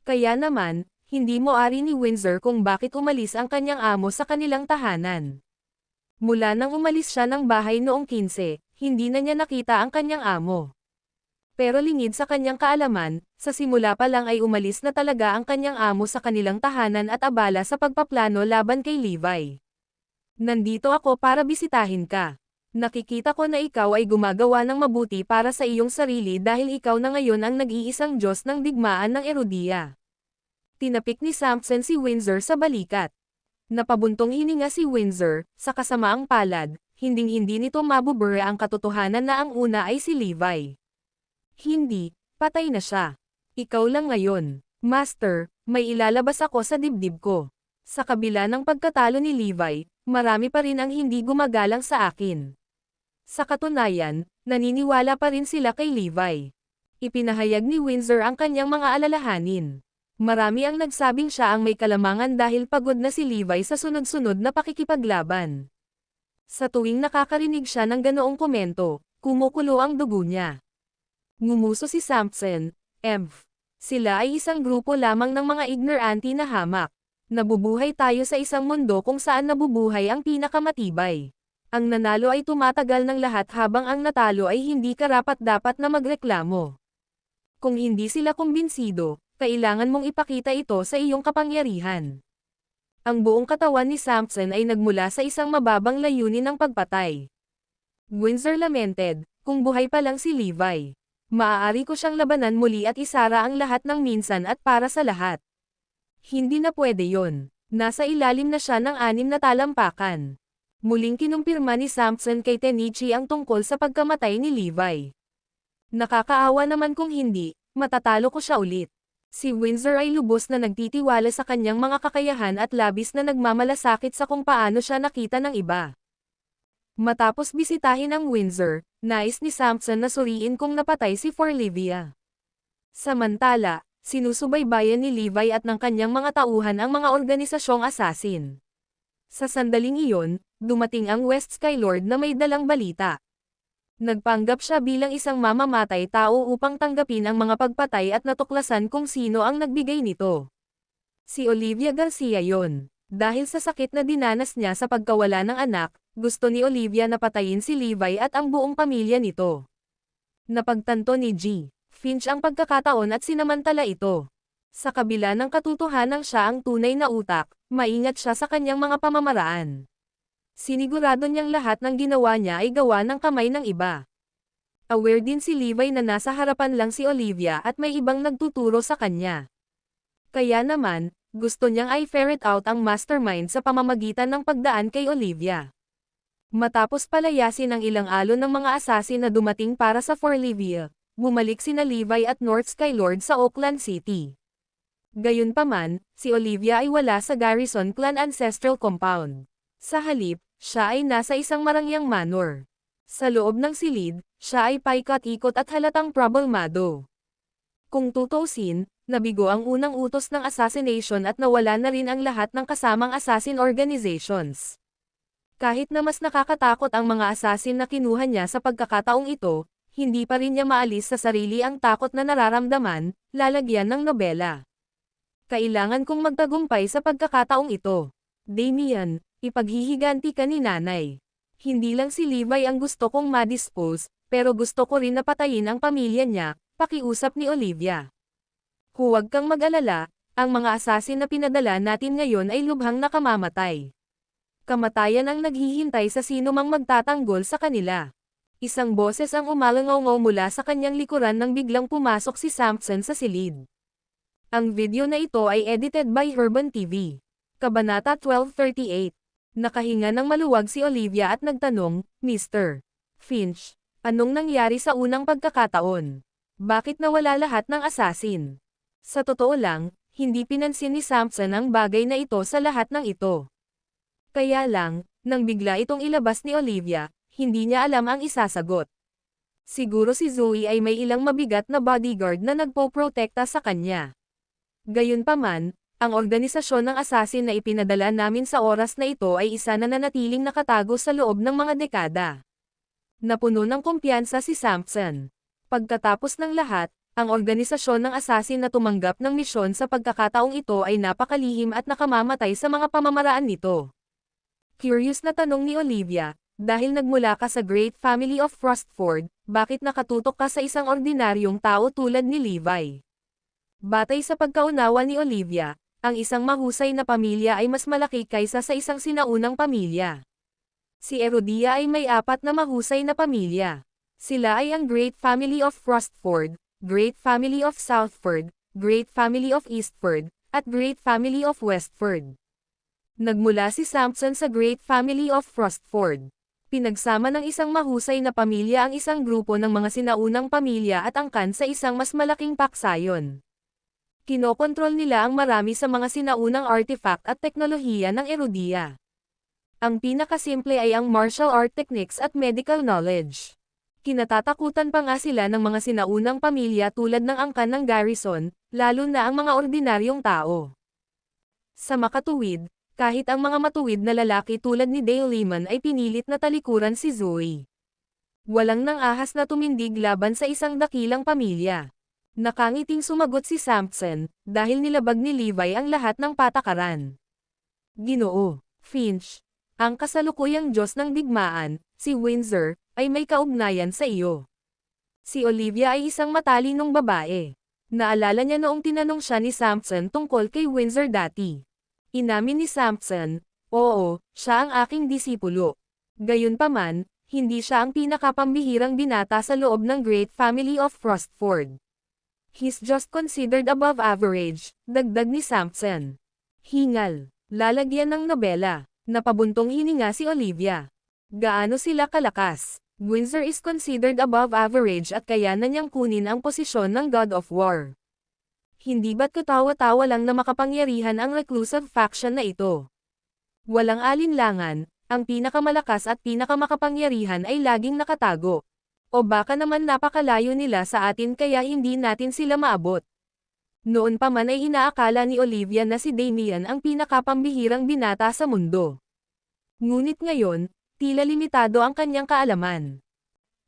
Kaya naman, hindi mo-ari ni Windsor kung bakit umalis ang kanyang amo sa kanilang tahanan. Mula nang umalis siya ng bahay noong 15, hindi na niya nakita ang kanyang amo. Pero lingid sa kanyang kaalaman, sa simula pa lang ay umalis na talaga ang kanyang amo sa kanilang tahanan at abala sa pagpaplano laban kay Levi. Nandito ako para bisitahin ka. Nakikita ko na ikaw ay gumagawa ng mabuti para sa iyong sarili dahil ikaw na ngayon ang nag-iisang Diyos ng digmaan ng Erudia. Tinapik ni Samson si Windsor sa balikat. Napabuntong hininga si Windsor, sa kasamaang palad, hinding-hindi nito mabubura ang katotohanan na ang una ay si Levi. Hindi, patay na siya. Ikaw lang ngayon. Master, may ilalabas ako sa dibdib ko. Sa kabila ng pagkatalo ni Levi, marami pa rin ang hindi gumagalang sa akin. Sa katunayan, naniniwala pa rin sila kay Levi. Ipinahayag ni Windsor ang kanyang mga alalahanin. Marami ang nagsabing siya ang may kalamangan dahil pagod na si Levi sa sunod-sunod na pakikipaglaban. Sa tuwing nakakarinig siya ng ganoong komento, kumukulo ang dugo niya. Ngumuso si Samson, Sila ay isang grupo lamang ng mga ignorante na hamak. Nabubuhay tayo sa isang mundo kung saan nabubuhay ang pinakamatibay. Ang nanalo ay tumatagal ng lahat habang ang natalo ay hindi karapat-dapat na magreklamo. Kung hindi sila kumbinsido, kailangan mong ipakita ito sa iyong kapangyarihan. Ang buong katawan ni Samson ay nagmula sa isang mababang layunin ng pagpatay. Windsor lamented, kung buhay pa lang si Levi. Maaari ko siyang labanan muli at isara ang lahat ng minsan at para sa lahat. Hindi na pwede yon. Nasa ilalim na siya ng 6 na talampakan. Muling kinumpirma ni Samson kay Tenichi ang tungkol sa pagkamatay ni Levi. Nakakaawa naman kung hindi, matatalo ko siya ulit. Si Windsor ay lubos na nagtitiwala sa kanyang mga kakayahan at labis na nagmamalasakit sa kung paano siya nakita ng iba. Matapos bisitahin ang Windsor, nais ni Samson na suriin kung napatay si Forlivia. Samantala, sinusubaybayan ni Levi at ng kanyang mga tauhan ang mga organisasyong assassin. Sa sandaling iyon, dumating ang West Skylord na may dalang balita. Nagpanggap siya bilang isang mamamatay tao upang tanggapin ang mga pagpatay at natuklasan kung sino ang nagbigay nito. Si Olivia Garcia yon. Dahil sa sakit na dinanas niya sa pagkawala ng anak, gusto ni Olivia na patayin si Levi at ang buong pamilya nito. Napagtanto ni G. Finch ang pagkakataon at sinamantala ito. Sa kabila ng katotohanang siya ang tunay na utak, maingat siya sa kanyang mga pamamaraan. Sinigurado niyang lahat ng ginawa niya ay gawa ng kamay ng iba. Aware din si Levi na nasa harapan lang si Olivia at may ibang nagtuturo sa kanya. Kaya naman, gusto niyang i-ferret out ang mastermind sa pamamagitan ng pagdaan kay Olivia. Matapos palayasin ang ilang alon ng mga assassin na dumating para sa Forlivia, bumalik sina Levi at North Skylord sa Oakland City. Gayunpaman, si Olivia ay wala sa Garrison Clan Ancestral Compound. Sa halip, siya ay nasa isang marangyang manor. Sa loob ng silid, siya ay paikot-ikot at halatang problemado. Kung tutuusin, nabigo ang unang utos ng assassination at nawala na rin ang lahat ng kasamang assassin organizations. Kahit na mas nakakatakot ang mga assassin na kinuha niya sa pagkakataong ito, hindi pa rin niya maalis sa sarili ang takot na nararamdaman, lalagyan ng nobela. Kailangan kong magtagumpay sa pagkakataong ito. Damien, ipaghihiganti ka ni nanay. Hindi lang si Levi ang gusto kong ma-dispose, pero gusto ko rin na patayin ang pamilya niya, pakiusap ni Olivia. Huwag kang mag-alala, ang mga assassin na pinadala natin ngayon ay lubhang nakamamatay. Kamatayan ang naghihintay sa sino mang magtatanggol sa kanila. Isang boses ang umalangaw mula sa kanyang likuran nang biglang pumasok si Samson sa silid. Ang video na ito ay edited by Herban TV. Kabanata 1238. Nakahinga ng maluwag si Olivia at nagtanong, Mr. Finch, anong nangyari sa unang pagkakataon? Bakit nawala lahat ng assassin? Sa totoo lang, hindi pinansin ni Samson ang bagay na ito sa lahat ng ito. Kaya lang, nang bigla itong ilabas ni Olivia, hindi niya alam ang isasagot. Siguro si Zoe ay may ilang mabigat na bodyguard na nagpoprotekta sa kanya. Gayunpaman, ang organisasyon ng assassin na ipinadala namin sa oras na ito ay isa na nanatiling nakatago sa loob ng mga dekada. Napuno ng kumpiyansa si Samson. Pagkatapos ng lahat, ang organisasyon ng assassin na tumanggap ng misyon sa pagkakataong ito ay napakalihim at nakamamatay sa mga pamamaraan nito. Curious na tanong ni Olivia, dahil nagmula ka sa Great Family of Frostford, bakit nakatutok ka sa isang ordinaryong tao tulad ni Levi? Batay sa pagkaunawa ni Olivia, ang isang mahusay na pamilya ay mas malaki kaysa sa isang sinaunang pamilya. Si Erodia ay may 4 na mahusay na pamilya. Sila ay ang Great Family of Frostford, Great Family of Southford, Great Family of Eastford, at Great Family of Westford. Nagmula si Sampson sa great family of Frostford. Pinagsama ng isang mahusay na pamilya ang isang grupo ng mga sinaunang pamilya at angkan sa isang mas malaking paksayon. Kinokontrol nila ang marami sa mga sinaunang artifact at teknolohiya ng erudiya. Ang pinakasimple ay ang martial art techniques at medical knowledge. Kinatatakutan pa nga sila ng mga sinaunang pamilya tulad ng angkan ng Garrison, lalo na ang mga ordinaryong tao. Sa makatuwid, kahit ang mga matuwid na lalaki tulad ni Dale Lehman ay pinilit na talikuran si Zoe. Walang nang ahas na tumindig laban sa isang dakilang pamilya. Nakangiting sumagot si Sampson, dahil nilabag ni Levi ang lahat ng patakaran. Ginoo, Finch, ang kasalukuyang Diyos ng digmaan, si Windsor, ay may kaugnayan sa iyo. Si Olivia ay isang matalinong babae. Naalala niya noong tinanong siya ni Sampson tungkol kay Windsor dati. Inamin ni Sampson, oo, siya ang aking disipulo. Gayunpaman, hindi siya ang pinakapambihirang binata sa loob ng great family of Frostford. He's just considered above average, dagdag ni Sampson. Hingal, lalagyan ng nobela, napabuntong hininga si Olivia. Gaano sila kalakas? Windsor is considered above average at kaya na niyang kunin ang posisyon ng God of War. Hindi ba't katawa-tawa lang na makapangyarihan ang reclusive faction na ito? Walang alinlangan, ang pinakamalakas at pinakamakapangyarihan ay laging nakatago. O baka naman napakalayo nila sa atin kaya hindi natin sila maabot. Noon pa man ay inaakala ni Olivia na si Damian ang pinakapambihirang binata sa mundo. Ngunit ngayon, tila limitado ang kanyang kaalaman.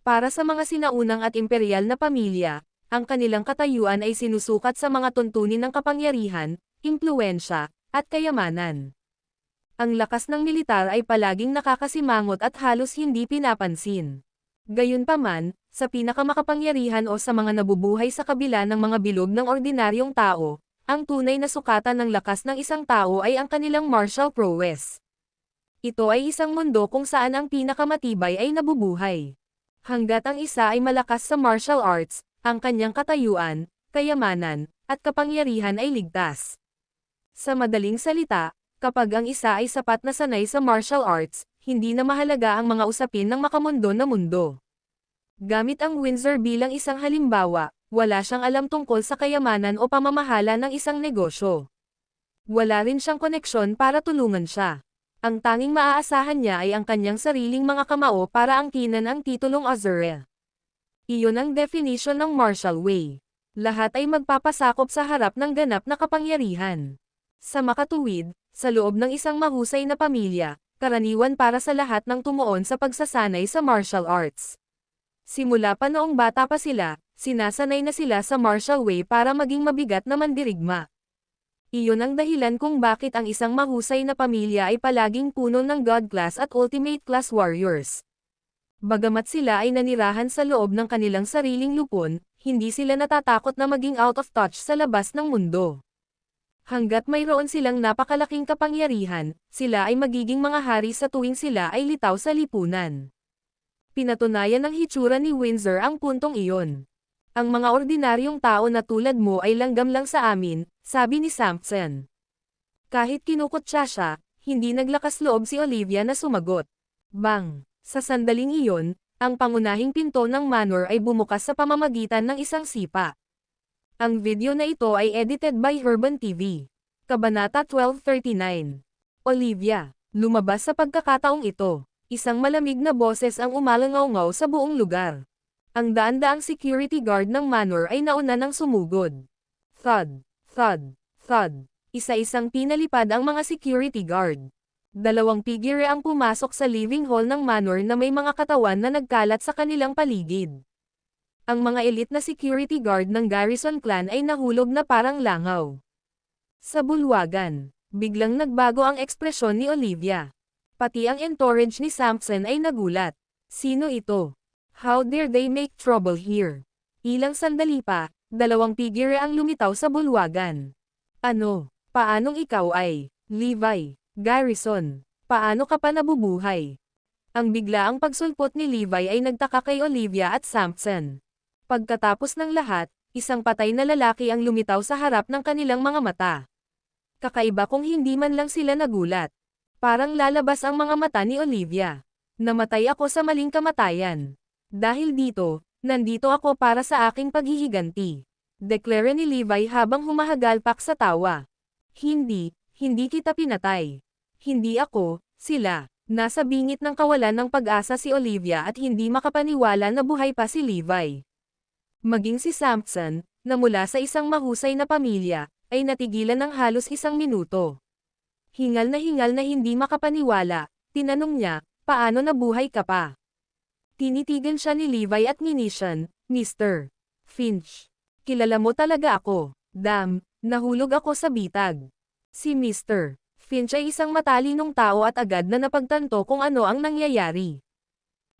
Para sa mga sinaunang at imperial na pamilya, ang kanilang katayuan ay sinusukat sa mga tuntunin ng kapangyarihan, impluwensya, at kayamanan. Ang lakas ng militar ay palaging nakakasimangot at halos hindi pinapansin. Gayunpaman, sa pinakamakapangyarihan o sa mga nabubuhay sa kabila ng mga bilog ng ordinaryong tao, ang tunay na sukatan ng lakas ng isang tao ay ang kanilang martial prowess. Ito ay isang mundo kung saan ang pinakamatibay ay nabubuhay. Hanggat ang isa ay malakas sa martial arts, ang kanyang katayuan, kayamanan, at kapangyarihan ay ligtas. Sa madaling salita, kapag ang isa ay sapat na sanay sa martial arts, hindi na mahalaga ang mga usapin ng makamundo na mundo. Gamit ang Windsor bilang isang halimbawa, wala siyang alam tungkol sa kayamanan o pamamahala ng isang negosyo. Wala rin siyang koneksyon para tulungan siya. Ang tanging maaasahan niya ay ang kanyang sariling mga kamao para angkinan ang titulong Azure. Iyon ang definition ng martial way. Lahat ay magpapasakop sa harap ng ganap na kapangyarihan. Sa makatuwid, sa loob ng isang mahusay na pamilya, karaniwan para sa lahat ng tumuon sa pagsasanay sa martial arts. Simula pa noong bata pa sila, sinasanay na sila sa martial way para maging mabigat na mandirigma. Iyon ang dahilan kung bakit ang isang mahusay na pamilya ay palaging puno ng God class at ultimate class warriors. Bagamat sila ay nanirahan sa loob ng kanilang sariling lupon, hindi sila natatakot na maging out of touch sa labas ng mundo. Hanggat mayroon silang napakalaking kapangyarihan, sila ay magiging mga hari sa tuwing sila ay litaw sa lipunan. Pinatunayan ng hitsura ni Windsor ang puntong iyon. Ang mga ordinaryong tao na tulad mo ay langgam lang sa amin, sabi ni Sampson. Kahit kinukutya siya, hindi naglakas loob si Olivia na sumagot. Bang! Sa sandaling iyon, ang pangunahing pinto ng manor ay bumukas sa pamamagitan ng isang sipa. Ang video na ito ay edited by Herban TV. Kabanata 1239. Olivia, lumabas sa pagkakataong ito. Isang malamig na boses ang umalangaw-ngaw sa buong lugar. Ang daan-daang security guard ng manor ay nauna ng sumugod. Thud, thud, thud. Isa-isang pinalipad ang mga security guard. Dalawang figure ang pumasok sa living hall ng manor na may mga katawan na nagkalat sa kanilang paligid. Ang mga elite na security guard ng Garrison clan ay nahulog na parang langaw. Sa bulwagan, biglang nagbago ang ekspresyon ni Olivia. Pati ang entourage ni Sampson ay nagulat. Sino ito? How dare they make trouble here? Ilang sandali pa, dalawang figure ang lumitaw sa bulwagan. Ano? Paanong ikaw ay, Levi? Garrison, paano ka pa nabubuhay? Ang biglaang pagsulpot ni Levi ay nagtaka kay Olivia at Sampson. Pagkatapos ng lahat, isang patay na lalaki ang lumitaw sa harap ng kanilang mga mata. Kakaiba kung hindi man lang sila nagulat. Parang lalabas ang mga mata ni Olivia. Namatay ako sa maling kamatayan. Dahil dito, nandito ako para sa aking paghihiganti. Deklara ni Levi habang humahagalpak sa tawa. Hindi kita pinatay. Hindi ako, sila. Nasa bingit ng kawalan ng pag-asa si Olivia at hindi makapaniwala na buhay pa si Levi. Maging si Sampson, na mula sa isang mahusay na pamilya, ay natigilan ng halos 1 minuto. Hingal na hindi makapaniwala, tinanong niya, paano nabuhay ka pa? Tinitigan siya ni Levi at Nishon, Mr. Finch. Kilala mo talaga ako. Damn, nahulog ako sa bitag. Si Mr. Finch ay isang matalinong tao at agad na napagtanto kung ano ang nangyayari.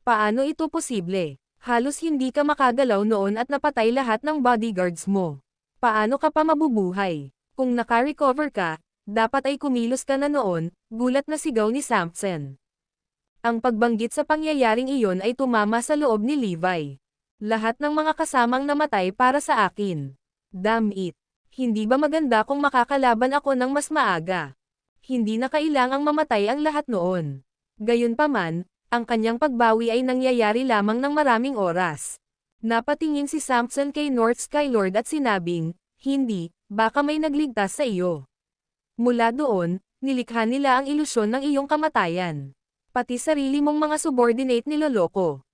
Paano ito posible? Halos hindi ka makagalaw noon at napatay lahat ng bodyguards mo. Paano ka pa mabubuhay? Kung naka-recover ka, dapat ay kumilos ka na noon, gulat na sigaw ni Sampson. Ang pagbanggit sa pangyayaring iyon ay tumama sa loob ni Levi. Lahat ng mga kasamang namatay para sa akin. Damn it. Hindi ba maganda kung makakalaban ako ng mas maaga? Hindi na kailangang mamatay ang lahat noon. Gayunpaman, ang kanyang pagbawi ay nangyayari lamang ng maraming oras. Napatingin si Sampson kay North Skylord at sinabing, hindi, baka may nagligtas sa iyo. Mula doon, nilikha nila ang ilusyon ng iyong kamatayan. Pati sarili mong mga subordinate niloloko.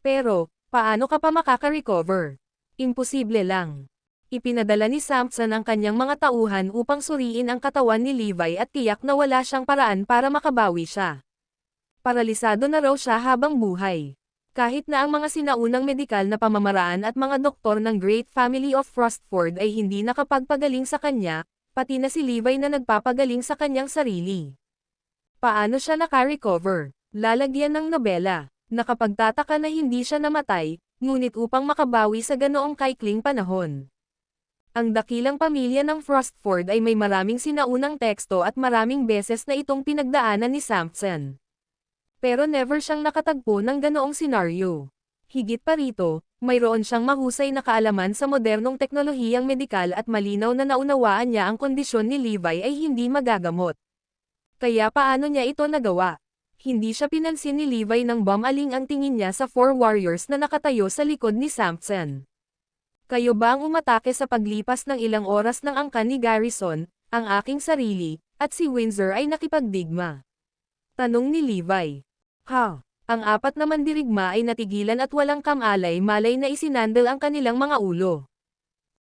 Pero, paano ka pa makaka-recover? Imposible lang. Ipinadala ni Sampson ang kanyang mga tauhan upang suriin ang katawan ni Levi at tiyak na wala siyang paraan para makabawi siya. Paralisado na raw siya habang buhay. Kahit na ang mga sinaunang medikal na pamamaraan at mga doktor ng Great Family of Frostford ay hindi nakapagpagaling sa kanya, pati na si Levi na nagpapagaling sa kanyang sarili. Paano siya naka-recover? Lalagyan ng nobela. Nakapagtataka na hindi siya namatay, ngunit upang makabawi sa ganoong kaikling panahon. Ang dakilang pamilya ng Frostford ay may maraming sinaunang teksto at maraming beses na itong pinagdaanan ni Sampson. Pero never siyang nakatagpo ng ganoong senaryo. Higit pa rito, mayroon siyang mahusay na kaalaman sa modernong teknolohiyang medikal at malinaw na naunawaan niya ang kondisyon ni Levi ay hindi magagamot. Kaya paano niya ito nagawa? Hindi siya pinansin ni Levi nang bumaling ang tingin niya sa 4 warriors na nakatayo sa likod ni Sampson. Kayo ba ang umatake sa paglipas ng ilang oras ng angkan ni Garrison, ang aking sarili, at si Windsor ay nakipagdigma? Tanong ni Levi. Ha? Ang 4 na mandirigma ay natigilan at walang kamalay-malay na isinandal ang kanilang mga ulo.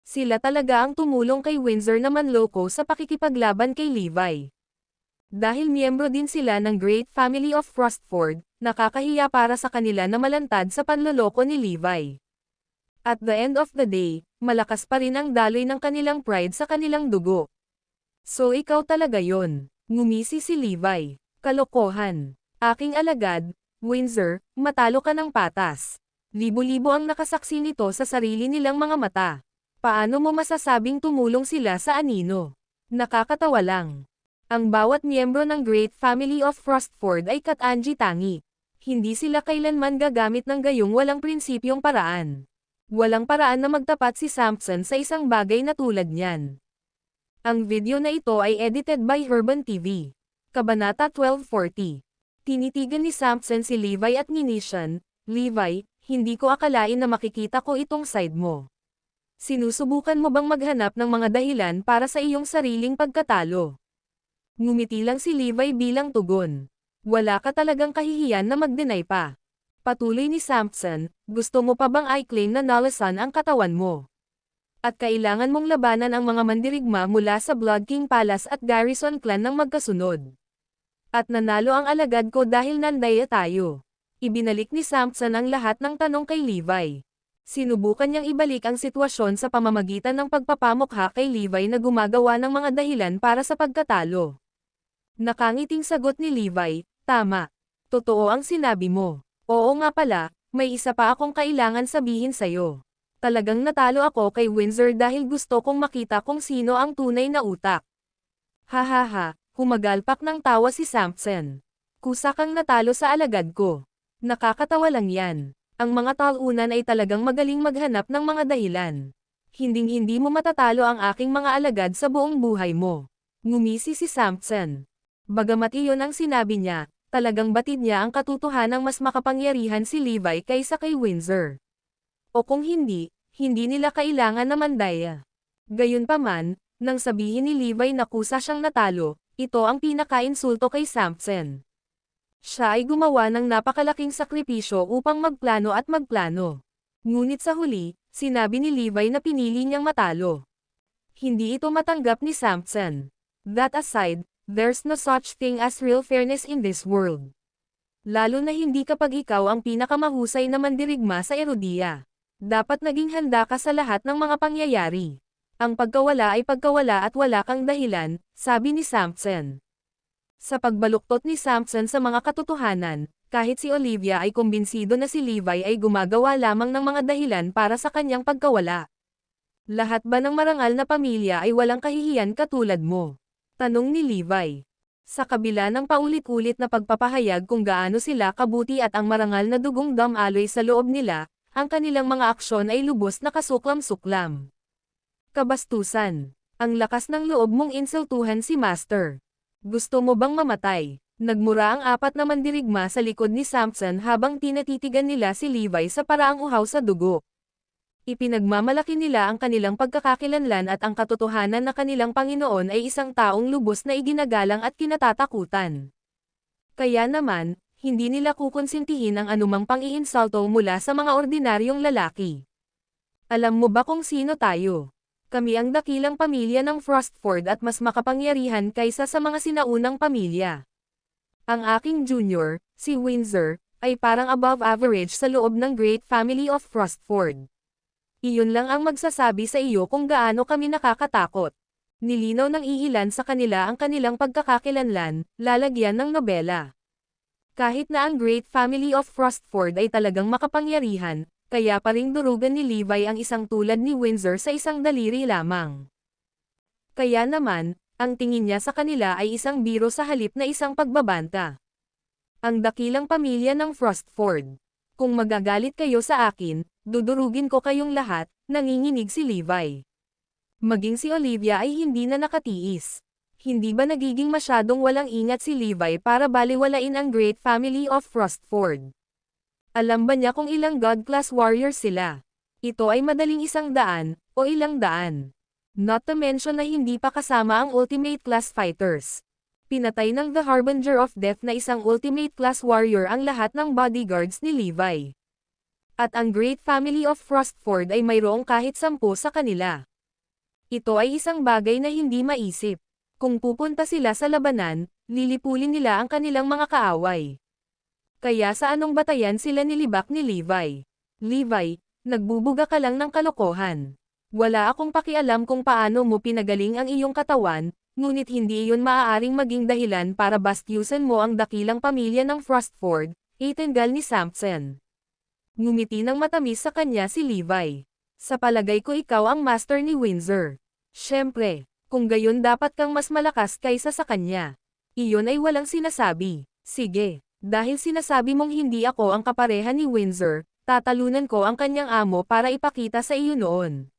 Sila talaga ang tumulong kay Windsor na manloko sa pakikipaglaban kay Levi. Dahil miyembro din sila ng Great Family of Frostford, nakakahiya para sa kanila na malantad sa panloloko ni Levi. At the end of the day, malakas pa rin ang daloy ng kanilang pride sa kanilang dugo. So ikaw talaga yon, ngumisi si Levi. Kalokohan. Aking alagad, Windsor, matalo ka ng patas. Libo-libo ang nakasaksi nito sa sarili nilang mga mata. Paano mo masasabing tumulong sila sa anino? Nakakatawa lang. Ang bawat miyembro ng Great Family of Frostford ay katangi-tangi. Hindi sila kailanman gagamit ng gayong walang prinsipyong paraan. Walang paraan na magtapat si Sampson sa isang bagay na tulad niyan. Ang video na ito ay edited by Herban TV. Kabanata 1240. Tinitigan ni Sampson si Levi at Nishon, Levi, hindi ko akalain na makikita ko itong side mo. Sinusubukan mo bang maghanap ng mga dahilan para sa iyong sariling pagkatalo? Ngumiti lang si Levi bilang tugon. Wala ka talagang kahihiyan na mag-deny pa. Patuloy ni Sampson, gusto mo pa bang i-claim na nalasan ang katawan mo? At kailangan mong labanan ang mga mandirigma mula sa Blood King Palace at Garrison Clan ng magkasunod. At nanalo ang alagad ko dahil nandaya tayo. Ibinalik ni Sampson ang lahat ng tanong kay Levi. Sinubukan niyang ibalik ang sitwasyon sa pamamagitan ng pagpapamukha kay Levi na gumagawa ng mga dahilan para sa pagkatalo. Nakangiting sagot ni Levi, tama. Totoo ang sinabi mo. Oo nga pala, may isa pa akong kailangan sabihin sa'yo. Talagang natalo ako kay Windsor dahil gusto kong makita kung sino ang tunay na utak. Hahaha, humagalpak ng tawa si Sampson. Kusa kang natalo sa alagad ko. Nakakatawa lang yan. Ang mga talunan ay talagang magaling maghanap ng mga dahilan. Hinding-hindi mo matatalo ang aking mga alagad sa buong buhay mo. Ngumisi si Samson. Bagamat iyon ang sinabi niya, talagang batid niya ang katotohanang mas makapangyarihan si Levi kaysa kay Windsor. O kung hindi, hindi nila kailangan na mandaya. Gayunpaman, nang sabihin ni Levi na kusa siyang natalo, ito ang pinaka-insulto kay Samson. Siya ay gumawa ng napakalaking sakripisyo upang magplano at magplano. Ngunit sa huli, sinabi ni Levi na pinili niyang matalo. Hindi ito matanggap ni Samson. That aside, there's no such thing as real fairness in this world. Lalo na hindi kapag ikaw ang pinakamahusay na mandirigma sa erodiya. Dapat naging handa ka sa lahat ng mga pangyayari. Ang pagkawala ay pagkawala at wala kang dahilan, sabi ni Samson. Sa pagbaluktot ni Samson sa mga katotohanan, kahit si Olivia ay kumbinsido na si Levi ay gumagawa lamang ng mga dahilan para sa kanyang pagkawala. Lahat ba ng marangal na pamilya ay walang kahihiyan katulad mo? Tanong ni Levi. Sa kabila ng paulit-ulit na pagpapahayag kung gaano sila kabuti at ang marangal na dugong damaloy sa loob nila, ang kanilang mga aksyon ay lubos na kasuklam-suklam. Kabastusan. Ang lakas ng loob mong insultuhan si Master. Gusto mo bang mamatay? Nagmura ang apat na mandirigma sa likod ni Samson habang tinatitigan nila si Levi sa paraang uhaw sa dugo. Ipinagmamalaki nila ang kanilang pagkakakilanlan at ang katotohanan na kanilang Panginoon ay isang taong lubos na iginagalang at kinatatakutan. Kaya naman, hindi nila kukonsintihin ang anumang pang-iinsulto mula sa mga ordinaryong lalaki. Alam mo ba kung sino tayo? Kami ang dakilang pamilya ng Frostford at mas makapangyarihan kaysa sa mga sinaunang pamilya. Ang aking junior, si Windsor, ay parang above average sa loob ng great family of Frostford. Iyon lang ang magsasabi sa iyo kung gaano kami nakakatakot. Nilinaw ng iilan sa kanila ang kanilang pagkakakilanlan, lalagyan ng nobela. Kahit na ang great family of Frostford ay talagang makapangyarihan, kaya pa ring durugan ni Levi ang isang tulad ni Windsor sa isang daliri lamang. Kaya naman, ang tingin niya sa kanila ay isang biro sa halip na isang pagbabanta. Ang dakilang pamilya ng Frostford. Kung magagalit kayo sa akin, dudurugin ko kayong lahat, nanginginig si Levi. Maging si Olivia ay hindi na nakatiis. Hindi ba nagiging masyadong walang ingat si Levi para baliwalain ang great family of Frostford? Alam ba niya kung ilang God-class warriors sila? Ito ay madaling 100 o ilang daan. Not to mention na hindi pa kasama ang ultimate class fighters. Pinatay ng The Harbinger of Death na isang ultimate class warrior ang lahat ng bodyguards ni Levi. At ang great family of Frostford ay mayroong kahit 10 sa kanila. Ito ay isang bagay na hindi maisip. Kung pupunta sila sa labanan, lilipulin nila ang kanilang mga kaaway. Kaya sa anong batayan sila nilibak ni Levi? Levi, nagbubuga ka lang ng kalokohan. Wala akong pakialam kung paano mo pinagaling ang iyong katawan, ngunit hindi iyon maaaring maging dahilan para bastyusan mo ang dakilang pamilya ng Frostford, itingal ni Samson. Ngumiti ng matamis sa kanya si Levi. Sa palagay ko ikaw ang master ni Windsor. Siyempre, kung gayon dapat kang mas malakas kaysa sa kanya. Iyon ay walang sinasabi. Sige, dahil sinasabi mong hindi ako ang kapareha ni Windsor, tatalunan ko ang kanyang amo para ipakita sa iyo noon.